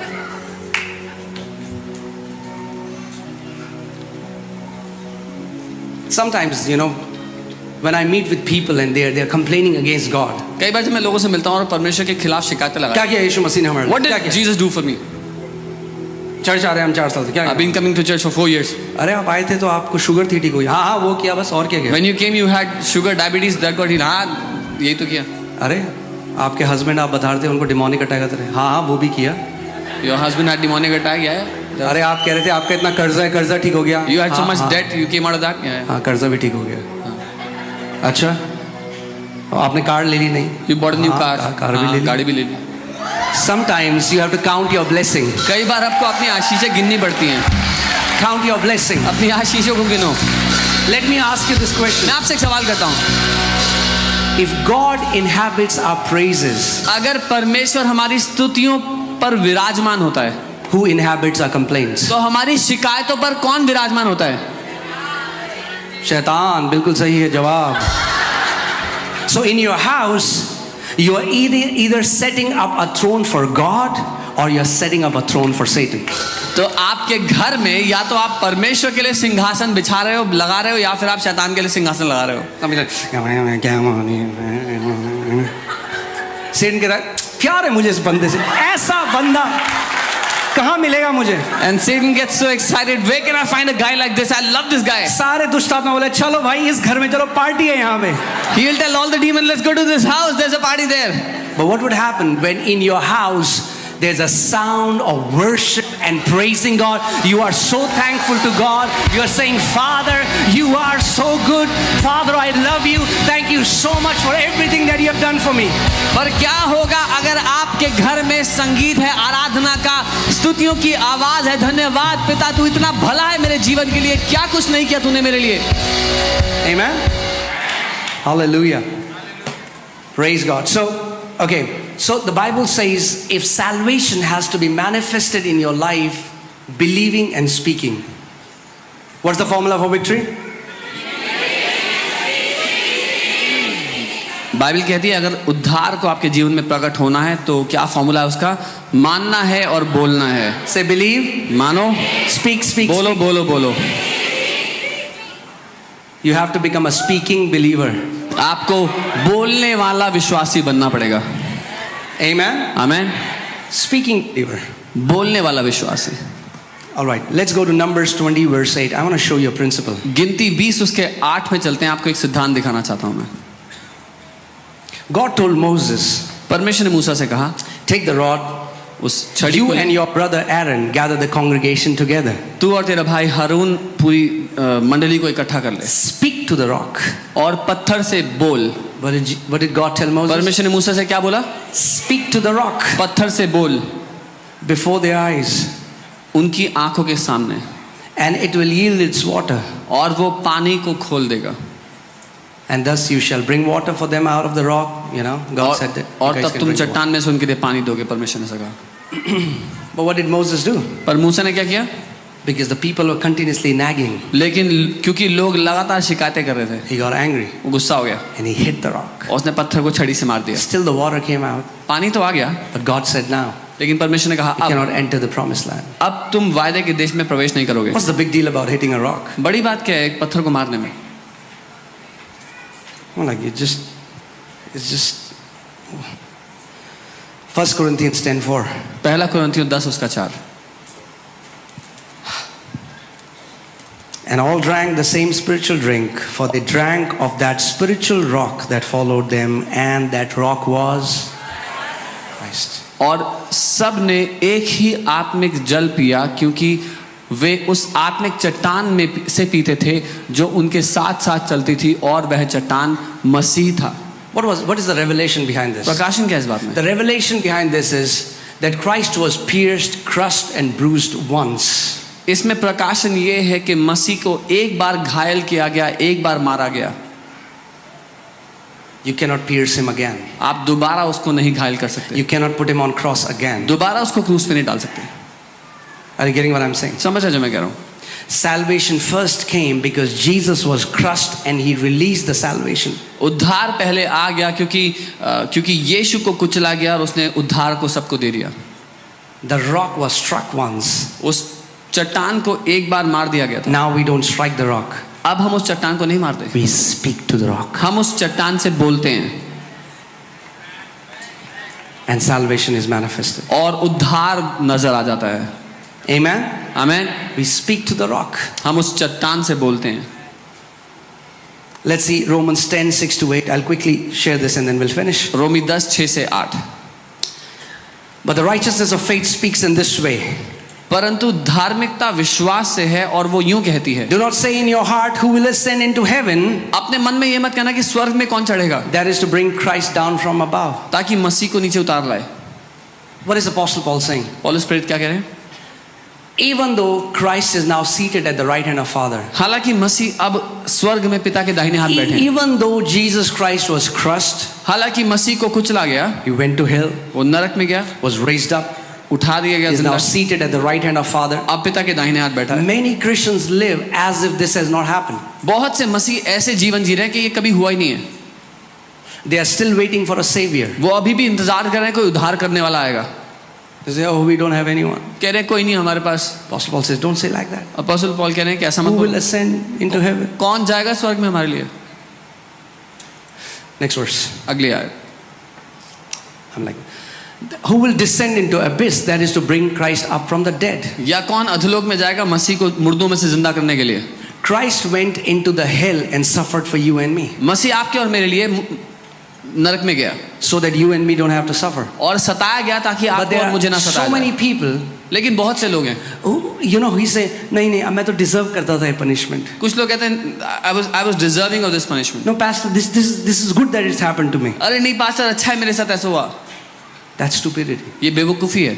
Sometimes, you know, when I meet with people and they're complaining against God. कई बार जब मैं लोगों से मिलता हूँ और परमेश्वर के खिलाफ शिकायतें क्या लगाता किया यीशु मसीह ने हमारे हूँ, लिए? What क्या did किया? Jesus do for me? Church आ रहे हैं हम 4 साल से. क्या I've किया? been coming to church for 4 years. अरे आप आए थे तो आपको शुगर थी ठीक हुई. हाँ वो किया बस. और क्या किया? When you came, you had sugar, diabetes, that got healed. हाँ, यही तो किया। अरे आपके हस्बैंड आप बता रहे थे उनको डिमोनिक अटैक आता रहे. हाँ वो भी किया. Your husband had demonic attack, yeah. अरे आप कह रहे थे आपका इतना कर्जा है, कर्जा ठीक हो गया. You had so हाँ, much हाँ, debt, you came out of that, yeah. हाँ कर्जा भी ठीक हो गया. अच्छा आपने कार ले ली नहीं? You bought a new हाँ, car. कार भी ले ली. गाड़ी भी ले ली। Sometimes you have to count your blessing. कई बार आपको अपनी आशीषें गिननी पड़ती हैं। Count your blessing. अपनी आशीषों को गिनो। Let me ask you this question. मैं आपसे एक सवाल करता हूँ, If God inhabits our praises, अगर परमेश्वर हमारी स्तुतियों पर विराजमान होता है, who inhabits our complaints? तो हमारी शिकायतों पर कौन विराजमान होता है? शैतान. बिल्कुल सही है जवाब. So in your house, you are either setting up a throne for God or you are setting up a throne for Satan. तो आपके घर में या तो आप परमेश्वर के लिए सिंहासन बिछा रहे हो, लगा रहे हो, या फिर आप शैतान के लिए सिंहासन लगा रहे हो। Satan कहता है प्यार है मुझे इस बंदे से. ऐसा बंदा कहाँ मिलेगा मुझे? And Satan gets so excited, where can I find a guy like this? I love this guy. सारे दुष्ट आत्मा बोले चलो भाई इस घर में चलो पार्टी है यहाँ पे. He will tell all the demons, let's go to this house, there's a party there. But what would happen when in your house there's a sound of worship and praising God? You are so thankful to God. You are saying, Father, you are so good. Father, I love you. Thank you so much for everything that you have done for me. पर क्या होगा अगर आपके घर में संगीत है, आराधना का, स्तुतियों की आवाज है, धन्यवाद पिता तू इतना भला है मेरे जीवन के लिए, क्या कुछ नहीं किया तूने मेरे लिए। Amen. Hallelujah. Praise God. So the Bible says if salvation has to be manifested in your life, believing and speaking. What's the formula for victory? Bible कहती है अगर उद्धार को आपके जीवन में प्रकट होना है तो क्या फॉर्मूला है उसका? मानना है और बोलना है। Say believe, मानो, speak, बोलो speak. बोलो बोलो। You have to become a speaking believer. आपको बोलने वाला विश्वासी बनना पड़ेगा। Amen. आमेन। Speaking believer. बोलने वाला विश्वासी। All right, let's go to Numbers 20 verse 8. I want to show you a principle. गिनती 20 उसके 8 में चलते हैं, आपको एक सिद्धांत दिखाना चाहता हूं मैं। God told Moses, परमेश्वर ने मूसा से कहा, take the rod उस छड़ी You को and your brother Aaron gather the congregation together. तू और तेरा भाई हारून पूरी मंडली को इकट्ठा कर ले Speak to the rock. और पत्थर से बोल। What did God tell Moses? परमेश्वर ने मूसा से क्या बोला? Speak to the rock पत्थर से बोल before their eyes, उनकी आंखों के सामने, and it will yield its water. और वो पानी को खोल देगा। And thus you shall bring water for them out of the rock. You know, God said that. और you guys तब can तुम drink water. चट्टान में से उनके लिए पानी दोगे, परमेश्वर ने कहा। But what did Moses do? पर मूसा ने क्या किया? Because the people were continuously nagging, लेकिन क्योंकि लोग लगातार शिकायतें कर रहे थे, he got angry वो गुस्सा हो गया and he hit the rock. और उसने पत्थर को छड़ी से मार दिया। Still the water came out, पानी तो आ गया, but God said, now लेकिन परमेश्वर ने कहा you अब cannot enter the promised land. अब तुम वायदे के देश में प्रवेश नहीं करोगे। What's the big deal about hitting a rock? बड़ी बात क्या है एक पत्थर को मारने में? Well, like it's just 1 Corinthians 10:4. पहला कुरिन्थियों 10 उसका 4। And all drank the same spiritual drink, for they drank of that spiritual rock that followed them, and that rock was Christ. और सब ने एक ही आत्मिक जल पिया क्योंकि वे उस आत्मिक चट्टान में से पीते थे जो उनके साथ साथ चलती थी और वह चट्टान मसीह था। What is the revelation behind this? प्रकाशन क्या है इस बात में? The revelation behind this is that Christ was pierced, crushed, and bruised once. इसमें प्रकाशन ये है कि मसीह को एक बार घायल किया गया, एक बार मारा गया। You cannot pierce him again. आप दोबारा उसको नहीं घायल कर सकते, You cannot put him on cross again. दोबारा उसको क्रूस पे नहीं डाल सकते। Are you getting what I'm saying? समझ रहे जो मैं कह रहा हूँ? Salvation first came because Jesus was crushed and he released the salvation. उद्धार पहले आ गया क्योंकि यीशु को कुचला गया और उसने उद्धार को सबको दे दिया। The rock was struck once. उस चट्टान को एक बार मार दिया गया था। Now we don't strike the rock. अब हम उस चट्टान को नहीं मारते, We speak to the rock. हम उस चट्टान से बोलते हैं And salvation is manifested. और उद्धार नजर आ जाता है। Amen? आमीन। We speak to the rock. हम उस चट्टान से बोलते हैं। Let's see Romans 10:6-8. I'll quickly share this and then we'll finish. रोमी 10:6 से 8। But the righteousness of faith speaks in this way. परंतु धार्मिकता विश्वास से है और वो यूं कहती है, Do not say in your heart who will ascend into heaven. अपने मन में ये मत कहना कि स्वर्ग में कौन चढ़ेगा, That is to bring Christ down from above. ताकि मसीह को नीचे उतार लाए। What is Apostle Paul saying? पौलुस प्रेरित क्या कह रहे हैं? Even though Christ is now seated at the right hand of Father. हालांकि मसीह अब स्वर्ग में पिता के दाहिने हाथ बैठे हैं, Even though Jesus Christ was crushed, हालांकि मसीह को कुचला गया, he went to hell, वो नरक में गया, was raised up, उठा दिया गया is जिंदा, now seated at the right hand of Father. अब पिता के दाहिने हाथ बैठा है। Many Christians live as if this has not happened. बहुत से मसीह ऐसे जीवन जी रहे हैं कि ये कभी हुआ ही नहीं है। They are still waiting for a savior. वो अभी भी इंतजार कर रहे हैं कोई उद्धार करने वाला आएगा। They say, oh, we don't have anyone. कह रहे हैं कोई नहीं हमारे पास। Apostle Paul says, don't say like that. Apostle Paul कह रहे हैं कि ऐसा मत Who will बोलो। ascend into heaven? कौन जाएगा स्वर्ग में हमारे लिए? Next verse. अगली आयत। I'm like, who will descend into abyss? That is to bring Christ up from the dead. या कौन अधोलोक में जाएगा मसीह को मुर्दों में से जिंदा करने के लिए? Christ went into the hell and suffered for you and me, मसीह आपके और मेरे लिए नरक में गया so that you and me don't have to suffer. और सताया गया ताकि But आपको there और मुझे ना are so सताया many जाए। people लेकिन बहुत से लोग हैं, who, you know, he say, नहीं, मैं तो deserve करता था ये punishment. कुछ लोग कहते हैं I was deserving of this punishment। No, pastor, this is good that it's happened to me. अरे नहीं पास्टर, अच्छा है मेरे साथ ऐसा हुआ। That's stupidity. ये बेवकूफी है।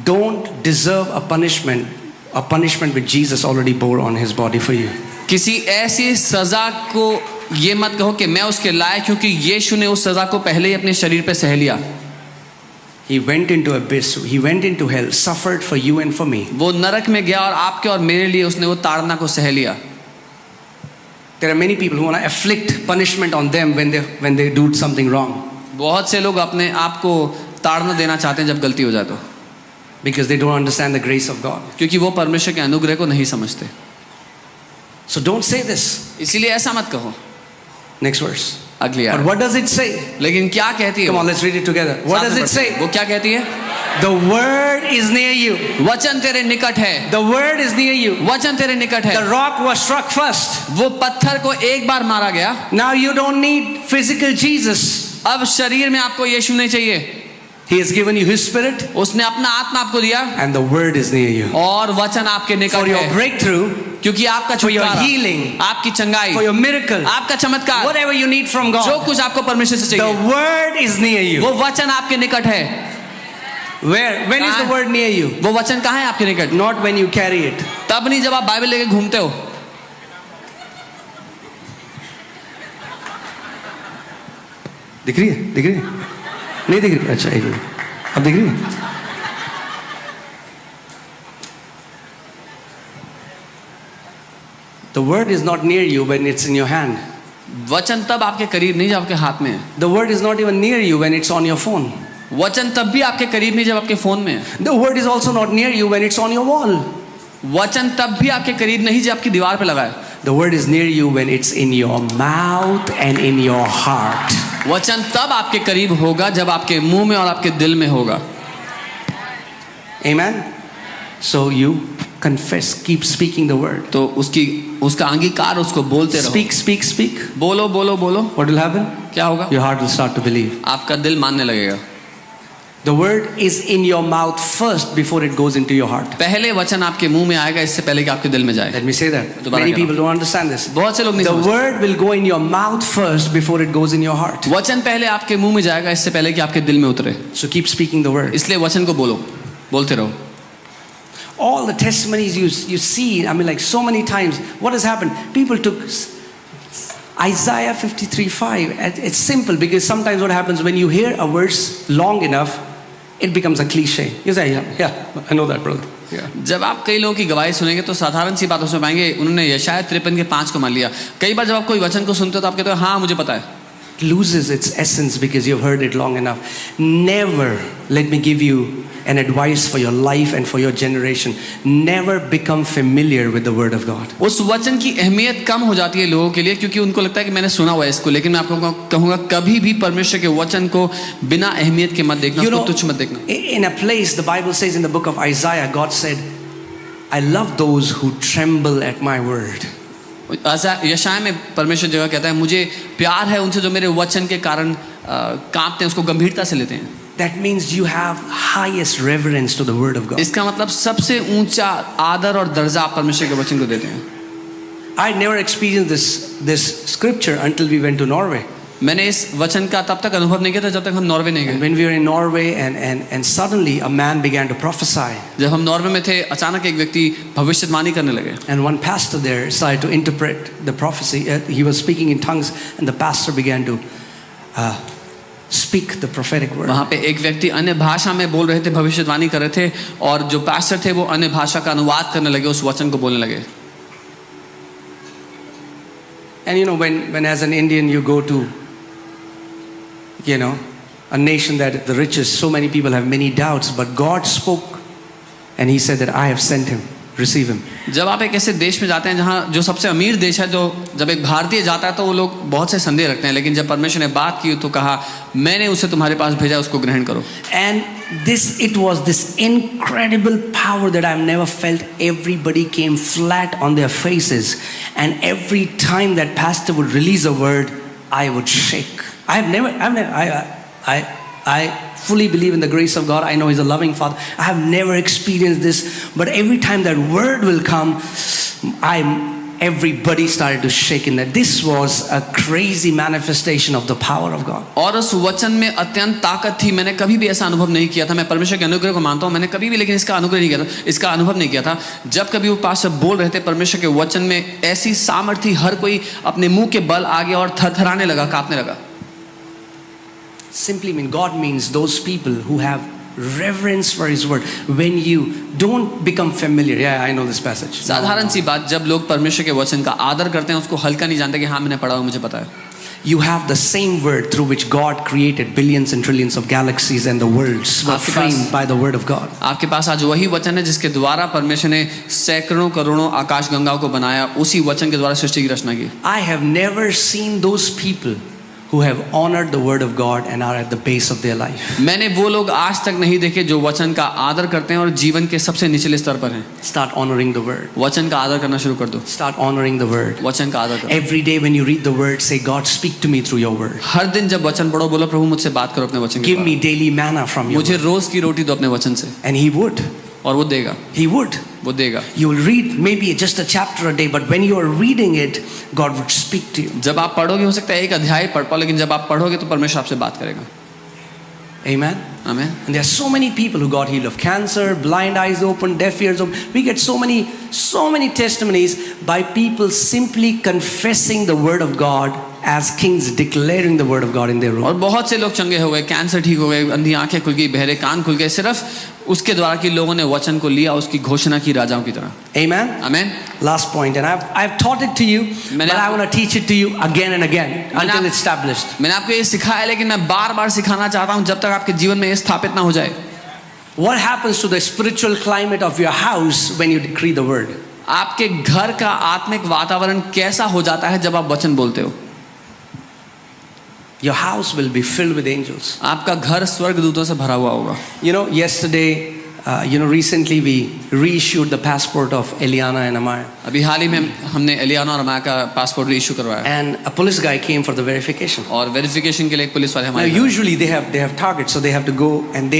Don't deserve a punishment which Jesus already bore on his body for you. किसी ऐसी सजा को ये मत कहो कि मैं उसके लायक, क्योंकि यीशु ने उस सजा को पहले ही अपने शरीर पे सह लिया। He went into abyss, he went into hell, suffered for you and for me. वो नरक में गया और आपके और मेरे लिए उसने वो ताड़ना को सह लिया। There are many people who want to afflict punishment on them when they do something wrong, बहुत से लोग अपने आप को ताड़ना देना चाहते हैं जब गलती हो जाए तो, because they don't understand the grace of God. क्योंकि वो परमेश्वर के अनुग्रह को नहीं समझते। So don't say this. इसीलिए ऐसा मत कहो। Next verse. अगली But आयत। what does it say? लेकिन क्या कहती है? Come on, let's read it together. What does it say? वो क्या कहती है? The word is near you. वचन तेरे निकट है। The word is near you. वचन तेरे निकट है। The rock was struck first. वो पत्थर को एक बार मारा गया। Now you don't need physical Jesus. अब शरीर में आपको यीशु नहीं चाहिए। He has given you His Spirit, उसने अपना आत्मा आपको दिया and the Word is near you. और वचन आपके For निकट your है, breakthrough, क्योंकि आपका for your छुटकारा, healing, आपकी चंगाई, for your miracle, आपका चमत्कार, whatever you need from जो God, कुछ आपको परमेश्वर से the चाहिए Word is near you. वो वचन आपके निकट है। Where? When is the कहाँ? Word near you? वो वचन कहाँ है आपके निकट? Not when you carry it. तब नहीं जब आप बाइबल लेके घूमते हो। दिख रही है? दिख रही है? नहीं दिख रही? अच्छा एक मिनट, अब दिख रही है? The Word is not near you when it's in your hand. वचन तब आपके करीब नहीं जब आपके हाथ में है। The Word is not even near you when it's on your phone. वचन तब भी आपके करीब नहीं जब आपके फोन में है। The Word is also not near you when it's on your wall. वचन तब भी आपके करीब नहीं जब आपकी दीवार पे लगा है। The Word is near you when it's in your mouth and in your heart. वचन तब आपके करीब होगा जब आपके मुंह में और आपके दिल में होगा। Amen? So you confess, keep speaking the Word. तो उसका अंगीकार उसको बोलते रहो। Speak, speak, speak. बोलो बोलो बोलो। What will happen? क्या होगा? Your heart will start to believe. आपका दिल मानने लगेगा। The Word is in your mouth first before it goes into your heart. पहले वचन आपके मुंह में आएगा इससे पहले कि आपके दिल में जाए। Let me say that. दोबारा Many कहना। people don't understand this. बहुत से लोग नहीं The समझते। Word will go in your mouth first before it goes in your heart. वचन पहले आपके मुंह में जाएगा इससे पहले कि आपके दिल में उतरे। So keep speaking the Word. इसलिए वचन को बोलो, बोलते रहो। All the testimonies you see, I mean, like so many times, what has happened? People took Isaiah 53:5. It's simple because sometimes what happens when you hear a verse long enough, it becomes a cliche. You say, yeah, I know that, brother. Yeah. जब आप कई लोगों की गवाही सुनेंगे तो साधारण सी बात उसमें पाएंगे, उन्होंने यशाया 53 के 5 को मान लिया। कई बार जब आप कोई वचन को सुनते हो तो आप कहते हो हाँ मुझे पता है। It loses its essence because you've heard it long enough. Never, let me give you an advice for your life and for your generation. Never become familiar with the Word of God. उस वचन की अहमियत कम हो जाती है लोगों के लिए क्योंकि उनको लगता है कि मैंने सुना हुआ है इसको, लेकिन मैं आपको कहूँगा कभी भी परमेश्वर के वचन को बिना अहमियत के मत देखना, उसको तुच्छ मत देखना। In a place, the Bible says in the book of Isaiah, God said, I love those who tremble at my word. यशाया में परमेश्वर जगह कहता है मुझे प्यार है उनसे जो मेरे वचन के कारण कांपते हैं, उसको गंभीरता से लेते हैं। That means you have highest reverence to the word of God. इसका मतलब सबसे ऊंचा आदर और दर्जा आप परमेश्वर के वचन को देते हैं। I never experienced this scripture until we went to Norway. मैंने इस वचन का तब तक अनुभव नहीं किया था जब तक हम नॉर्वे नहीं And गए। when we were in Norway and suddenly a man began to prophesy. जब हम नॉर्वे में थे अचानक एक व्यक्ति भविष्यवाणी करने लगे। And one pastor there started to interpret the prophecy. He was speaking in tongues and the pastor began to speak the prophetic word. वहाँ पे एक व्यक्ति अन्य भाषा में बोल रहे थे, भविष्यवाणी कर रहे थे और जो पास्टर थे वो अन्य भाषा का अनुवाद करने लगे, उस वचन को बोलने लगे। And you know when as an Indian you go to a nation that the richest, so many people have many doubts, but God spoke and He said that I have sent him, receive him. जब आप एक ऐसे देश में जाते हैं जहाँ जो सबसे अमीर देश है, जो जब एक भारतीय जाता है तो वो लोग बहुत से संदेह रखते हैं, लेकिन जब परमेश्वर ने बात की तो कहा मैंने उसे तुम्हारे पास भेजा, उसको ग्रहण करो। And it was this incredible power that I've never felt. Everybody came flat on their faces, and every time that pastor would release a word, I would shake. I fully believe in the grace of God. I know He's a loving Father. I have never experienced this, but every time that word will come, everybody started to shake in that. This was a crazy manifestation of the power of God. और उस वचन में अत्यंत ताकत थी। मैंने कभी भी ऐसा अनुभव नहीं किया था। मैं परमेश्वर के अनुग्रह को मानता हूँ, मैंने कभी भी लेकिन इसका अनुग्रह नहीं किया था, इसका अनुभव नहीं किया था। जब कभी वो पास्टर बोल रहे थे परमेश्वर के वचन में ऐसी सामर्थ्य, हर कोई अपने मुंह के बल आगे और थरथराने लगा, कांपने लगा। Simply mean God means those people who have reverence for His word. When you don't become familiar, yeah, I know this passage. साधारण सी बात, जब लोग परमेश्वर के वचन का आदर करते हैं, उसको हल्का नहीं जानते कि हाँ मैंने पढ़ा हुआ, मुझे पता है। You have the same word through which God created billions and trillions of galaxies, and the worlds were framed by the word of God. आपके पास आज वही वचन है जिसके द्वारा परमेश्वर ने सैकड़ों करोड़ों आकाशगंगाओं को बनाया, उसी वचन के द्वारा सृष्टि की रचना की। I have never seen those people who have honored the word of God and are at the base of their life. मैंने वो लोग आज तक नहीं देखे जो वचन का आदर करते हैं और जीवन के सबसे निचले स्तर पर हैं। Start honoring the word. वचन का आदर करना शुरू कर दो। Start honoring the word. वचन का आदर करो। Every day when you read the word, say, God, speak to me through your word. हर दिन जब वचन पढ़ो बोलो प्रभु मुझसे बात करो अपने वचन के Give द्वारा। me daily manna from your मुझे word. रोज की रोटी दो अपने वचन से। And he would. और वो देगा। He would. वो देगा। You will read maybe just a chapter a day, but when you are reading it, God would speak to you. जब आप पढ़ोगे हो सकता है एक अध्याय पढ़ पाओ, लेकिन जब आप पढ़ोगे तो परमेश्वर आपसे बात करेगा। Amen. आमीन। And there are so many people who got healed of cancer, blind eyes open, deaf ears open. We get so many testimonies by people simply confessing the word of God as kings, declaring the word of God in their room. और बहुत से लोग चंगे हो गए, cancer ठीक हो गए, अंधी आंखें खुल गई, बहरे कान खुल गए, सिर्फ उसके द्वारा कि लोगों ने वचन को लिया, उसकी घोषणा की राजाओं की तरह। Amen. आमीन। Last point, and I've taught it to you, but I want to teach it to you again and again until it's established. मैंने आपको ये सिखाया, लेकिन मैं बार-बार सिखाना चाहता हूँ जब तक आपके जीवन में ये स्थापित ना हो जाए। What happens to the spiritual climate of your house when you decree the word? आपके घर का आत्मिक वातावरण कैसा हो जाता है जब आप वचन बोलते हो? Your house will be filled with angels. आपका घर स्वर्गदूतों से भरा हुआ होगा। You know, yesterday, recently we reissued the passport of Eliana and Amaya. अभी हाल ही में हमने एलियाना और अमाया का पासपोर्ट रीइश्यू करवाया And a police guy came for the verification. और वेरिफिकेशन के लिए एक पुलिस वाले Now, हमारे घर। usually they have targets, so they have to go and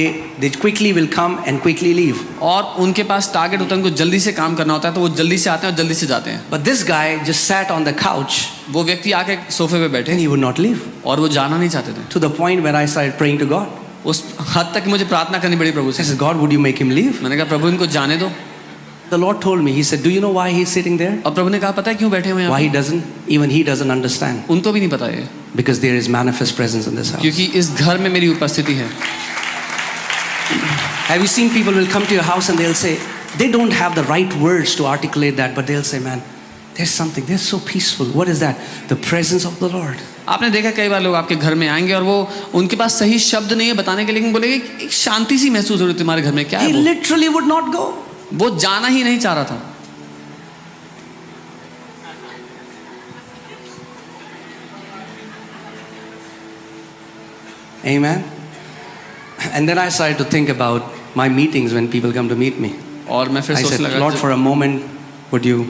they quickly will come and quickly leave. और उनके पास टारगेट होता है, उनको जल्दी से काम करना होता है, तो वो जल्दी से आते हैं और जल्दी से जाते हैं। But this guy just sat on the couch वो व्यक्ति आके सोफे पे बैठे and he would not leave. और वो जाना नहीं चाहते थे। To the point where I started praying to God. उस हद तक मुझे प्रार्थना करनी पड़ी प्रभु I से। said, God, would you make him leave? मैंने कहा प्रभु इनको जाने दो। The Lord told me, He said, do you know why he's sitting there? और प्रभु ने कहा पता है क्यों बैठे हुए हैं Why यहाँ he doesn't? Even he doesn't understand. पे? उनको भी नहीं पता ये, Because there is manifest presence in this house. क्योंकि इस घर में मेरी उपस्थिति है। Have you seen people will come to your house and they'll say, they don't have the right words to articulate that, but they'll say, man, there's something, they're so peaceful. What is that? The presence of the Lord. आपने देखा कई बार लोग आपके घर में आएंगे और वो उनके पास सही शब्द नहीं है बताने के लिए, लेकिन बोलेंगे एक शांति सी महसूस हो रही है तुम्हारे घर में, क्या He है वो? literally would not go. वो जाना ही नहीं चाह रहा था। Amen. And then I started to think about my meetings when people come to meet me. और मैं फिर I सोचने said, लगा Lord, for a moment, would you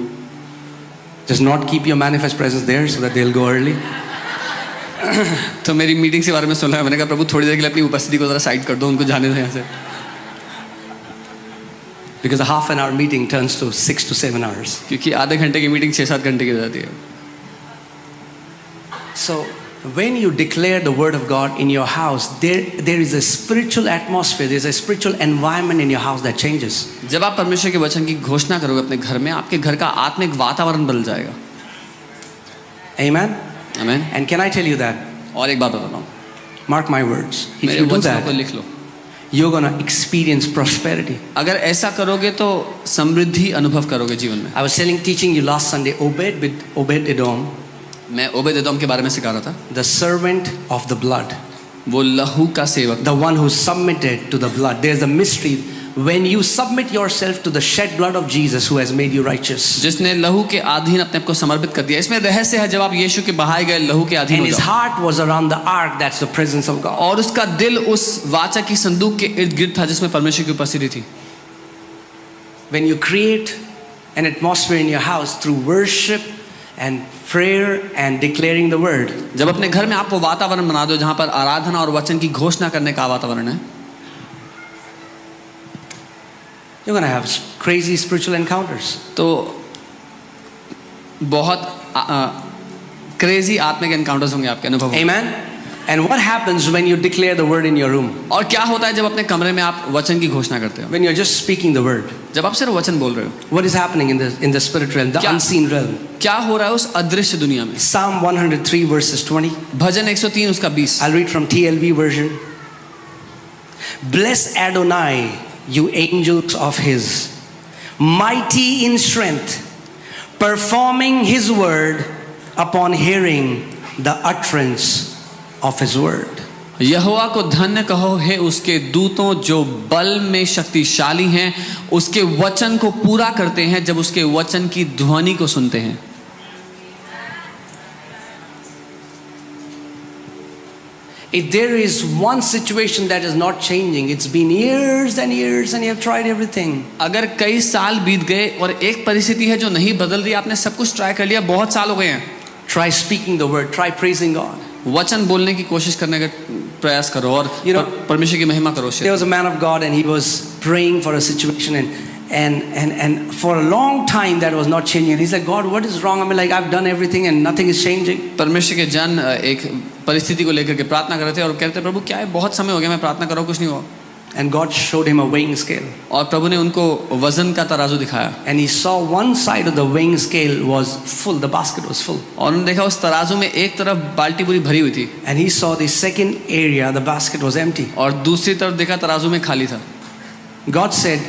just not keep your manifest presence there so that they'll go early? तो मेरी meeting के बारे में सुन लगा, मैंने कहा प्रभु थोड़ी देर के लिए अपनी उपस्थिति को जरा साइड कर दो, उनको जाने दो यहाँ से। Because a half an hour meeting turns to 6 to 7 hours. क्योंकि आधे घंटे की मीटिंग 6-7 घंटे की हो जाती है। So when you declare the word of God in your house, there is a spiritual atmosphere, there's a spiritual environment in your house that changes. जब आप परमेश्वर के वचन की घोषणा करोगे अपने घर में, आपके घर का आत्मिक वातावरण बदल जाएगा। Amen? आमीन। And can I tell you that? और एक बात बताता हूँ, Mark my words. If मेरे you do वचनों को that, लिख लो। you're going to experience prosperity. अगर ऐसा करोगे तो समृद्धि अनुभव करोगे जीवन में। I was teaching you last Sunday, Obed Edom, मैं ओबेद एदोम के बारे में सिखा रहा था, the servant of the blood, वो लहू का सेवक, the one who submitted to the blood. There's a mystery. When you submit yourself to the shed blood of Jesus who has made you righteous, जिसने लहू के अधीन अपने आप को समर्पित कर दिया। इसमें रहस्य है, जब आप यीशु के बहाए गए लहू के अधीन and हो his जाओ, heart was around the ark, that's the presence of God. और उसका दिल उस वाचा की संदूक के इर्द गिर्द था जिसमें परमेश्वर की उपस्थिति थी। When you create an atmosphere in your house through worship and prayer and declaring the word, जब अपने घर में आप वो वातावरण बना दो जहां पर आराधना और वचन की घोषणा करने का वातावरण है, you're going to have crazy spiritual encounters. तो बहुत क्रेजी आत्मिक एनकाउंटर्स होंगे आपके अनुभव। Amen. And what happens when you declare the word in your room? और क्या होता है जब अपने कमरे में आप वचन की घोषणा करते हो? When you're just speaking the word, जब आप सिर्फ वचन बोल रहे हो, what is happening in the spirit realm, the क्या- unseen realm? क्या हो रहा है उस अदृश्य दुनिया में? Psalm 103 verses 20. भजन 103 उसका 20। I'll read from TLV version. Bless Adonai, you angels of his, mighty in strength, performing his word upon hearing the utterance of his word. यहोवा को धन्य कहो हे उसके दूतों जो बल में शक्तिशाली हैं, उसके वचन को पूरा करते हैं जब उसके वचन की ध्वनि को सुनते हैं। If there is one situation that is not changing, it's been years and years and you have tried everything. अगर कई साल बीत गए और एक परिस्थिति है जो नहीं बदल रही, आपने सब कुछ ट्राई कर लिया, बहुत साल हो गए हैं, Try speaking the word, try praising God. वचन बोलने की कोशिश करने का प्रयास करो और You know, परमेश्वर की महिमा करो। There was a man of God and he was praying for a situation and for a long time that was not changing. And he's like, God, what is wrong? I mean, like, I've done everything and nothing is changing. परमेश्वर के जन एक परिस्थिति को लेकर के प्रार्थना कर रहे थे और कहते प्रभु क्या है, बहुत समय हो गया मैं प्रार्थना कर रहा हूँ, कुछ नहीं हुआ। And God showed him a weighing scale. और प्रभु ने उनको वजन का तराजू दिखाया And he saw one side of the weighing scale was full, the basket was full. और उन्होंने देखा उस तराजू में एक तरफ बाल्टी पूरी भरी हुई थी And he saw the second area, the basket was empty. और दूसरी तरफ देखा तराजू में खाली था। God said,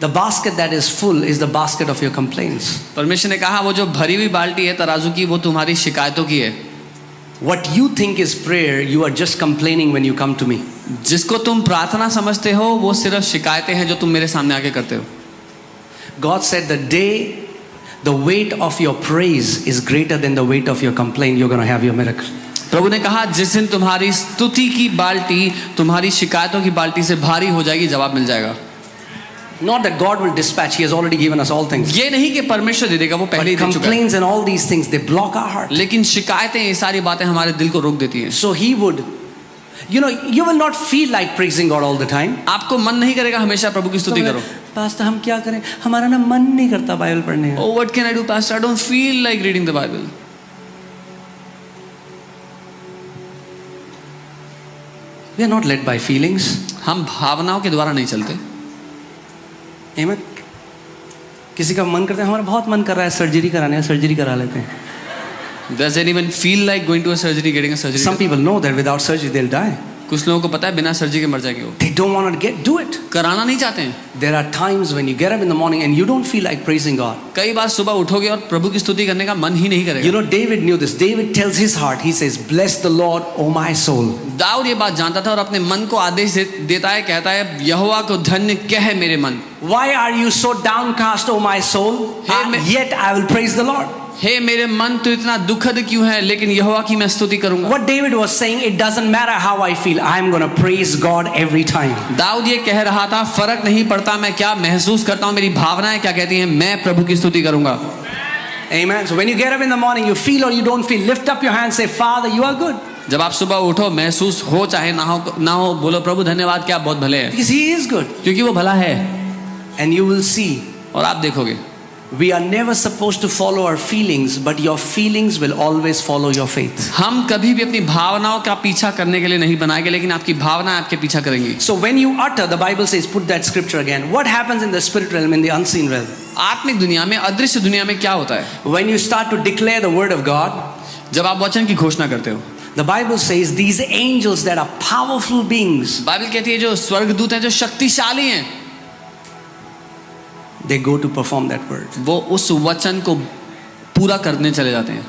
the basket that is full is the basket of your complaints. परमेश्वर ने कहा वो जो भरी हुई बाल्टी है तराजू की, वो तुम्हारी शिकायतों की है। What you think is prayer, you are just complaining when you come to me. जिसको तुम प्रार्थना समझते हो वो सिर्फ शिकायतें हैं जो तुम मेरे सामने आके करते हो। God said the day the weight of your praise is greater than the weight of your complaint, you're going to have your miracle. प्रभु ने कहा जिस दिन तुम्हारी स्तुति की बाल्टी तुम्हारी शिकायतों की बाल्टी से भारी हो जाएगी, जवाब मिल जाएगा। Not that God will dispatch, He has already given us all things. ये नहीं कि परमेश्वर दे देगा, वो पहले ही But दे चुका है। complaints and all these things, they block our heart. लेकिन शिकायतें, ये सारी बातें हमारे दिल को रोक देती हैं। So He would, you know, you will not feel like praising God all the time. आपको मन नहीं करेगा हमेशा प्रभु की स्तुति करो। पास्टर हम क्या करें, हमारा ना मन नहीं करता बाइबल पढ़ने का। Oh, what can I do, Pastor? I don't feel like reading the Bible. We are not led by feelings. हम भावनाओं के द्वारा नहीं चलते। Amen. किसी का मन करता है, हमारा बहुत मन कर रहा है सर्जरी कराने का, सर्जरी करा लेते हैं। Does anyone feel like going to a surgery, getting a surgery? Some people know that without surgery they'll die. कुछ लोगों को पता है बिना सर्जरी के मर जाएंगे वो। They don't want to do it. कराना नहीं चाहते हैं। There are times when you get up in the morning and you don't feel like praising God. कई बार सुबह उठोगे और प्रभु की स्तुति करने का मन ही नहीं करेगा। You know, David knew this. David tells his heart, he says, "Bless the Lord, O my soul." Dawood ये बात जानता था और अपने मन को आदेश देता है, कहता है यहोवा को धन्य कह मेरे मन। Why are you so downcast, O my soul? Yet I will praise the Lord. हे मेरे मन तू इतना दुखद क्यों है, लेकिन यहोवा की मैं स्तुति करूंगा। What David was saying, it doesn't matter how I feel, I am going to praise God every time. Dawood ये कह रहा था फर्क नहीं पड़ता मैं क्या महसूस करता हूँ, मेरी भावनाएं क्या कहती हैं, मैं प्रभु की स्तुति करूंगा। Amen. So when you get up in the morning, you feel or you don't feel, lift up your hand, say, Father, you are good. जब आप सुबह उठो, महसूस हो चाहे ना हो, बोलो प्रभु धन्यवाद, क्या बहुत भले हैं, Because He is good. क्योंकि वो भला है। And you will see. और आप देखोगे We are never supposed to follow our feelings, but your feelings will always follow your faith. हम कभी भी अपनी भावनाओं का पीछा करने के लिए नहीं बनाए गए, लेकिन आपकी भावनाएं आपके पीछा करेंगी। So when you utter, the Bible says, put that scripture again. What happens in the spirit realm, in the unseen realm? आत्मिक दुनिया में, अदृश्य दुनिया में क्या होता है? When you start to declare the word of God, जब आप वचन की घोषणा करते हो, the Bible says these angels that are powerful beings, Bible कहती है जो स्वर्गदूत हैं, जो शक्तिशाली हैं, they go to perform that word. वो उस वचन को पूरा करने चले जाते हैं।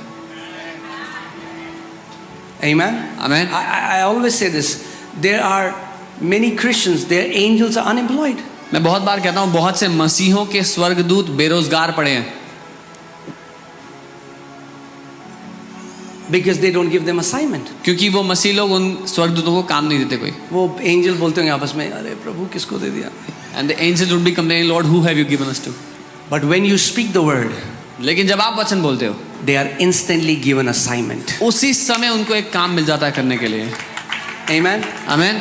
Amen. Amen. I always say this. There are many Christians, their angels are unemployed. मैं बहुत बार कहता हूँ बहुत से मसीहों के स्वर्गदूत बेरोजगार पड़े हैं, because they don't give them assignment. क्योंकि वो मसीह लोग उन स्वर्गदूतों को काम नहीं देते कोई। वो एंजल बोलते होंगे आपस में, अरे प्रभु किसको दे दिया? And the angels would be complaining, Lord, who have you given us to? But when you speak the word, लेकिन जब आप वचन बोलते हो, they are instantly given assignment. उसी समय उनको एक काम मिल जाता है करने के लिए। Amen. Amen.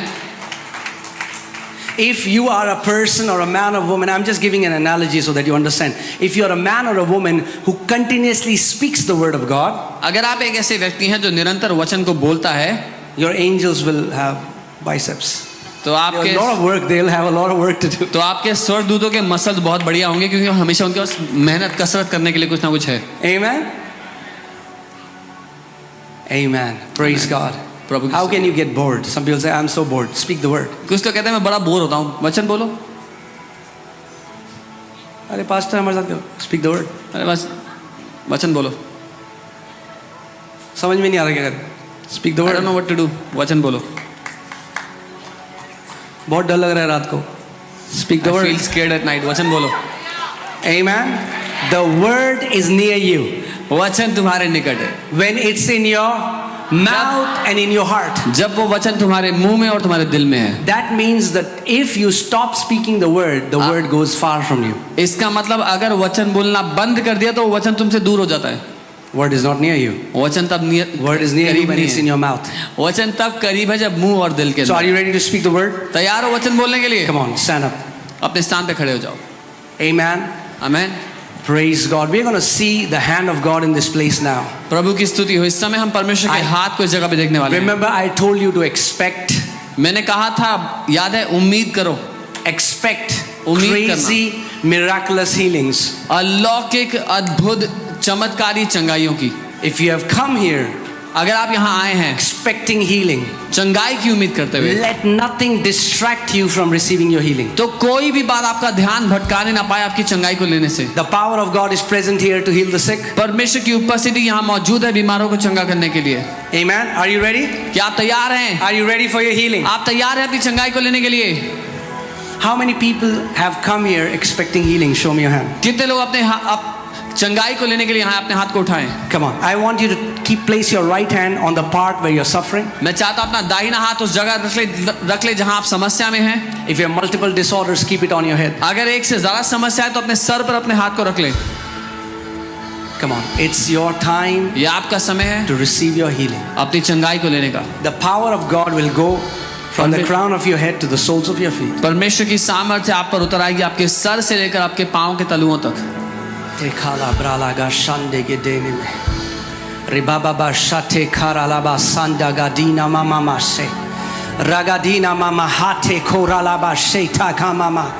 If you are a person or a man or woman, I'm just giving an analogy so that you understand. If you are a man or a woman who continuously speaks the word of God, अगर आप एक ऐसे व्यक्ति हैं जो निरंतर वचन को बोलता है, your angels will have biceps. तो A आपके lot of work, they'll have a lot of work to do. तो आपके स्वर्गदूतों के मसल्स बहुत बढ़िया होंगे, क्योंकि हमेशा उनके पास मेहनत कसरत करने के लिए कुछ ना कुछ है। Amen. Amen. Praise God. Prabhu How can you get bored? Some people say, I'm so bored. Speak the word. कुछ तो कहते हैं मैं बड़ा बोर होता हूँ, वचन बोलो। अरे पास्टर हमारे साथ करो. Speak the word. अरे बस वचन बोलो। समझ में नहीं आ रहा क्या करें? Speak the I word. don't know what to do. वचन बोलो। बहुत डर लग रहा है रात को. Speak the I word. feel scared at night. वचन बोलो। Amen. The word is near you. वचन तुम्हारे निकट है। When it's in your mouth and in your heart. जब वो वचन तुम्हारे मुंह में और तुम्हारे दिल में है, That means that if you stop speaking the word goes far from you. इसका मतलब अगर वचन बोलना बंद कर दिया तो वो वचन तुमसे दूर हो जाता है। Word is not near you. वचन तब Word is near you करीब when नहीं it's in है। your mouth. वचन तब करीब है जब मुंह और दिल के So are अंदर। you ready to speak the word? तैयार हो वचन बोलने के लिए? Come on, stand up. अपने स्थान पे खड़े हो जाओ। Amen. Amen. Praise God. We're going to see the hand of God in this place now. प्रभु की स्तुति हो। इस समय हम परमेश्वर के हाथ को इस जगह पे देखने वाले हैं। Remember, I told you to expect. मैंने कहा था, याद है, उम्मीद करो। Expect उम्मीद crazy, miraculous healings. अलौकिक अद्भुत चमत्कारी चंगाइयों की। If you have come here अगर आप यहाँ आए हैं expecting healing, चंगाई की उम्मीद करते हुए, let nothing distract you from receiving your healing. तो कोई भी बात आपका ध्यान भटकाने ना पाए आपकी चंगाई को लेने से। The power of God is present here to heal the sick. परमेश्वर की उपस्थिति यहाँ मौजूद है बीमारों को चंगा करने के लिए। Amen. Are you ready? क्या आप तैयार हैं? Are you ready for your healing? आप तैयार हैं अपनी चंगाई को लेने के लिए? How many people have come here expecting healing? Show me your hand. कितने लोग अपने चंगाई को लेने के लिए यहाँ अपने हाथ को उठाएं? Come on. I want you to place your right hand on the part where you're suffering. मैं चाहता हूँ अपना दाहिना हाथ उस जगह रख ले जहाँ आप समस्या में हैं। If you have multiple disorders, keep it on your head. अगर एक से ज्यादा समस्या है तो अपने सर पर अपने हाथ को रख ले। Come on. It's your time ये आपका समय है to receive your healing. अपनी चंगाई को लेने का। The power of God will go from the crown of your head to the soles of your feet. परमेश्वर की सामर्थ्य आप पर उतर आएगी आपके सर से लेकर आपके पांव के तलुओं तक। Tekala brala ga shande ge dene me. Ribaba ba shate karala ba sanda gadina mama mase. Ragadina mama hate korala ba sheta kamama.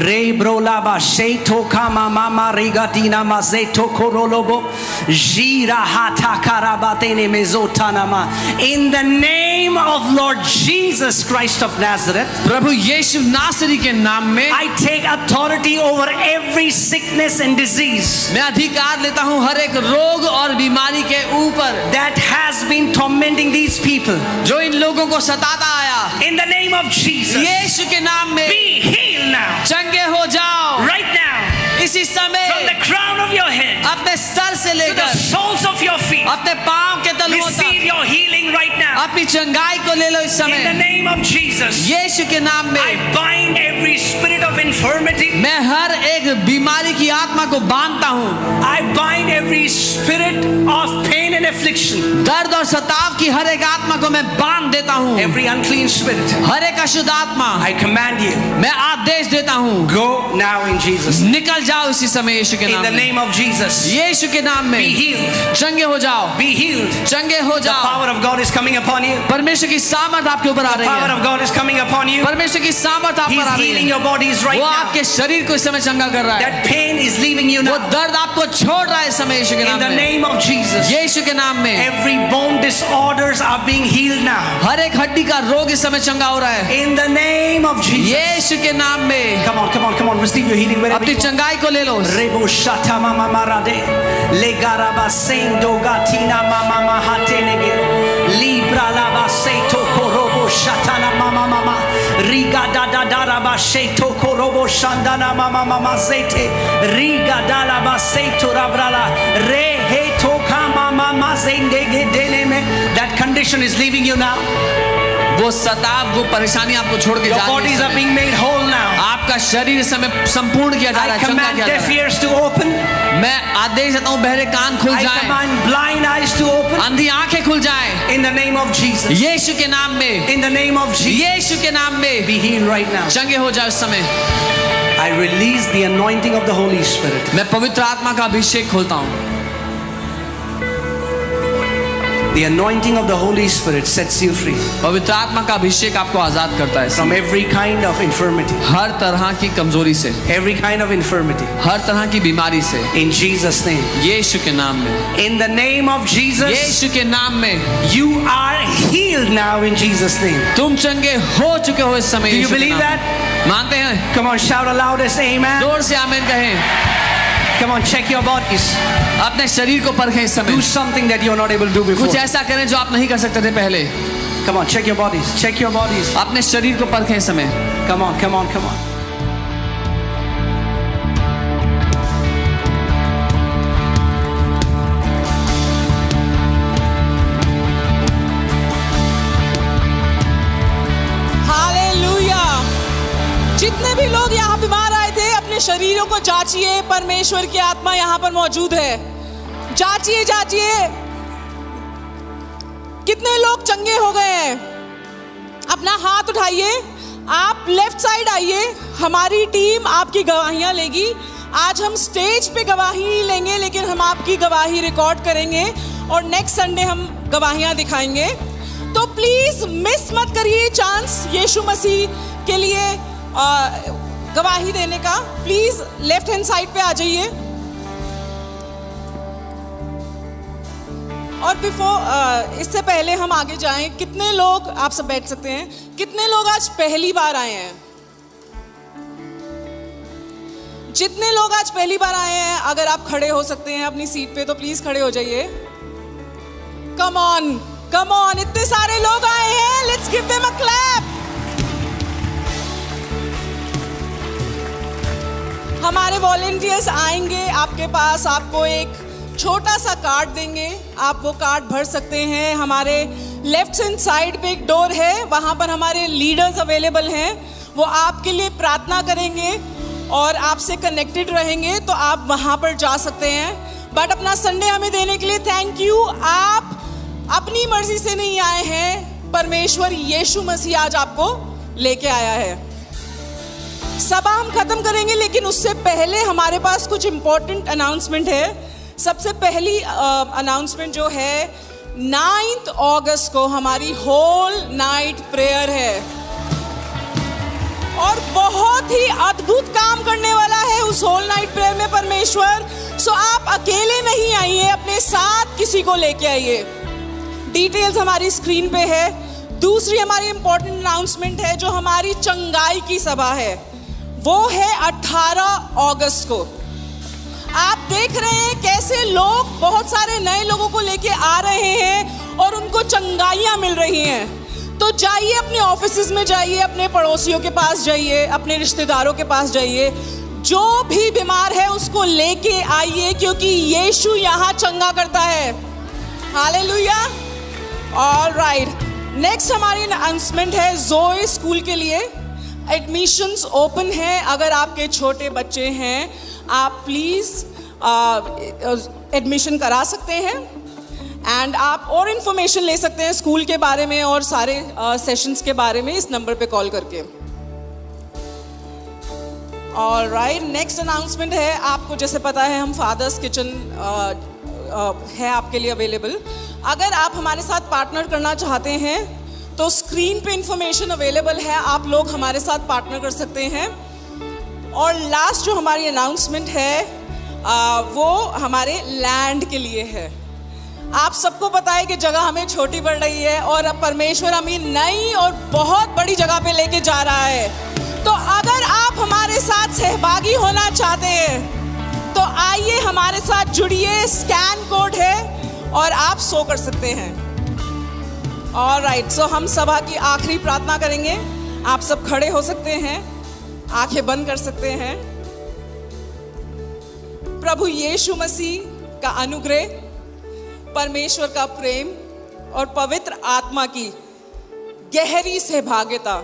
Re brola ba sheto kama mama regadina mazeto korolobo. Jira hata karabatene mezotanama. In the name of Lord Jesus Christ of Nazareth, प्रभु यीशु नासरी के नाम में I take authority over every sickness and disease मैं अधिकार लेता हूँ हर एक रोग और बीमारी के ऊपर that has been tormenting these people. जो इन लोगों को सताता आया। In the name of Jesus, यीशु के नाम में be healed now. चंगे हो जाओ Right now, इसी समय from the crown of your head अपने सर से to the लेकर soles of your feet, अपने पांव के तलुओं receive तक your healing right now. अपनी चंगाई को ले लो इस In the समय name of Jesus, यीशु के नाम I में bind every spirit of infirmity. मैं हर एक बीमारी की आत्मा को बांधता हूँ। I bind every spirit of pain and affliction. दर्द और सताव की हर एक आत्मा को मैं बांध देता हूँ। Every unclean spirit, हर एक अशुद्ध आत्मा I command you, मैं आदेश देता हूँ, go now in Jesus. निकल जाओ इसी समय यीशु के In नाम the में। name of Jesus, यीशु के नाम में be healed. चंगे हो जाओ, Be healed. चंगे हो The जाओ। power of God is coming upon you. परमेश्वर की सामर्थ आपके ऊपर आ The रही power है। of God is coming upon you. परमेश्वर की सामर्थ आप He's पर आ रही healing है। your bodies right वो now. आपके शरीर को इस समय चंगा कर रहा है। That pain is leaving you वो now. दर्द आपको छोड़ रहा है इस समय यीशु के In नाम the में। name of Jesus, यीशु के नाम में every bone disorders are being healed now. हर एक हड्डी का रोग इस समय चंगा हो रहा है। In the name of Jesus. यीशु के नाम में Come on, come on, come on. Receive your healing wherever अपनी you are. चंगाई को ले लो। Rebo shata mama marade. Legaraba sendo gatina mama mahate nege. Libra laba seto korobo shatana mama mama. Riga da da da raba seto korobo shandana mama mama zete. Riga da laba seto rabrala. Re heto kama mama zendege deneme. That condition is leaving you now. वो सताव वो परेशानी आपको छोड़ के Your जा रही bodies are है। being made whole now. आपका शरीर इस समय संपूर्ण किया जा रहा I है, चंगा command किया जा deaf रहा है। ears to open. मैं आदेश देता हूँ बहरे कान खुल I जाएं, command blind eyes to open. अंधी आंखें खुल जाएं। In the name of Jesus. यीशु के नाम में, In the name of Jesus. यीशु के नाम में Be healed right now. चंगे हो जाओ इस समय। I release the anointing of the Holy Spirit. मैं पवित्र आत्मा का अभिषेक खोलता हूँ। The anointing of the Holy Spirit sets you free पवित्र आत्मा का अभिषेक आपको आजाद करता है from every kind of infirmity. हर तरह की कमजोरी से, Every kind of infirmity. हर तरह की बीमारी से, In Jesus' name. यीशु के नाम में, In the name of Jesus. यीशु के नाम में You are healed now in Jesus' name. तुम चंगे हो चुके हो इस समय। Do you यीशु के believe नाम that? में। मानते हैं? Come on, shout aloudest amen. जोर से आमीन कहें। Come on, check your bodies. अपने शरीर को परखें इस समय। Do something that you're not able to do before. कुछ ऐसा करें जो आप नहीं कर सकते थे पहले। Come on, check your bodies. Check your bodies. अपने शरीर को परखें इस समय। Come on, come on, come on. जितने भी लोग यहाँ बीमार आए थे, अपने शरीरों को जांचिए, परमेश्वर की आत्मा यहाँ पर मौजूद है। जांचिए जांचिए। कितने लोग चंगे हो गए हैं? अपना हाथ उठाइए। आप लेफ्ट साइड आइए, हमारी टीम आपकी गवाहियां लेगी। आज हम स्टेज पे गवाही नहीं लेंगे, लेकिन हम आपकी गवाही रिकॉर्ड करेंगे और नेक्स्ट संडे हम गवाहियां दिखाएंगे। तो प्लीज मिस मत करिए चांस यीशु मसीह के लिए गवाही देने का। प्लीज लेफ्ट हैंड साइड पे आ जाइए। और इससे पहले हम आगे जाएं, कितने लोग, आप सब बैठ सकते हैं, कितने लोग आज पहली बार आए हैं? जितने लोग आज पहली बार आए हैं, अगर आप खड़े हो सकते हैं अपनी सीट पे तो प्लीज खड़े हो जाइए। कम ऑन, कम ऑन, इतने सारे लोग आए हैं, let's give them a clap. हमारे वॉलंटियर्स आएंगे आपके पास, आपको एक छोटा सा कार्ड देंगे, आप वो कार्ड भर सकते हैं। हमारे लेफ्ट हैंड साइड पे एक डोर है, वहाँ पर हमारे लीडर्स अवेलेबल हैं, वो आपके लिए प्रार्थना करेंगे और आपसे कनेक्टेड रहेंगे, तो आप वहाँ पर जा सकते हैं। बट अपना संडे हमें देने के लिए थैंक यू। आप अपनी मर्जी से नहीं आए हैं, परमेश्वर यीशु मसीह आज आपको लेके आया है। सभा हम खत्म करेंगे, लेकिन उससे पहले हमारे पास कुछ इंपॉर्टेंट अनाउंसमेंट है। सबसे पहली अनाउंसमेंट जो है, 9 अगस्त को हमारी होल नाइट प्रेयर है और बहुत ही अद्भुत काम करने वाला है उस होल नाइट प्रेयर में परमेश्वर। सो आप अकेले नहीं आइए, अपने साथ किसी को लेके आइए। डिटेल्स हमारी स्क्रीन पे है। दूसरी हमारी इंपॉर्टेंट अनाउंसमेंट है, जो हमारी चंगाई की सभा है, वो है 18 अगस्त को। आप देख रहे हैं कैसे लोग, बहुत सारे नए लोगों को लेके आ रहे हैं और उनको चंगाइयाँ मिल रही हैं। तो जाइए, अपने ऑफिसेज में जाइए, अपने पड़ोसियों के पास जाइए, अपने रिश्तेदारों के पास जाइए, जो भी बीमार है उसको लेके आइए, क्योंकि यीशु यहाँ चंगा करता है। हालेलुया। ऑलराइट, नेक्स्ट हमारी अनाउंसमेंट है जोए स्कूल के लिए। एडमिशन्स ओपन है। अगर आपके छोटे बच्चे हैं, आप प्लीज़ एडमिशन करा सकते हैं एंड आप और इन्फॉर्मेशन ले सकते हैं स्कूल के बारे में और सारे सेशंस के बारे में इस नंबर पे कॉल करके। ऑलराइट, नेक्स्ट अनाउंसमेंट है, आपको जैसे पता है हम फादर्स किचन है आपके लिए अवेलेबल। अगर आप हमारे साथ पार्टनर करना चाहते हैं तो स्क्रीन पे इंफॉर्मेशन अवेलेबल है, आप लोग हमारे साथ पार्टनर कर सकते हैं। और लास्ट जो हमारी अनाउंसमेंट है वो हमारे लैंड के लिए है। आप सबको पता है कि जगह हमें छोटी पड़ रही है और अब परमेश्वर हमें नई और बहुत बड़ी जगह पे लेके जा रहा है। तो अगर आप हमारे साथ सहभागी होना चाहते हैं तो आइए हमारे साथ जुड़िए। स्कैन कोड है और आप सो कर सकते हैं। ऑलराइट, सो हम सभा की आखिरी प्रार्थना करेंगे। आप सब खड़े हो सकते हैं, आंखें बंद कर सकते हैं। प्रभु यीशु मसीह का अनुग्रह, परमेश्वर का प्रेम और पवित्र आत्मा की गहरी सहभागिता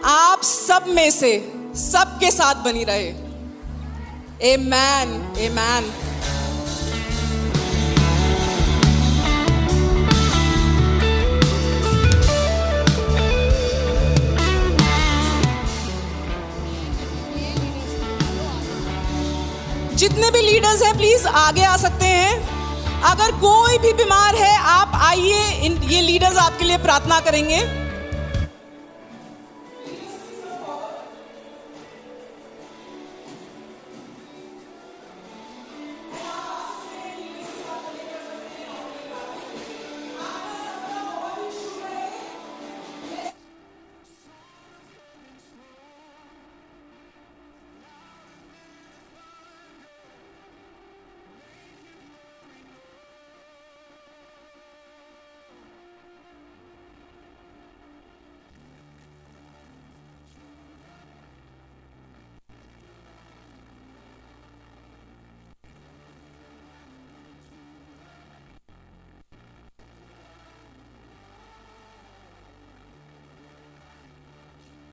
आप सब में से सबके साथ बनी रहे। आमेन, आमेन। जितने भी लीडर्स हैं प्लीज आगे आ सकते हैं। अगर कोई भी बीमार है आप आइए, ये लीडर्स आपके लिए प्रार्थना करेंगे।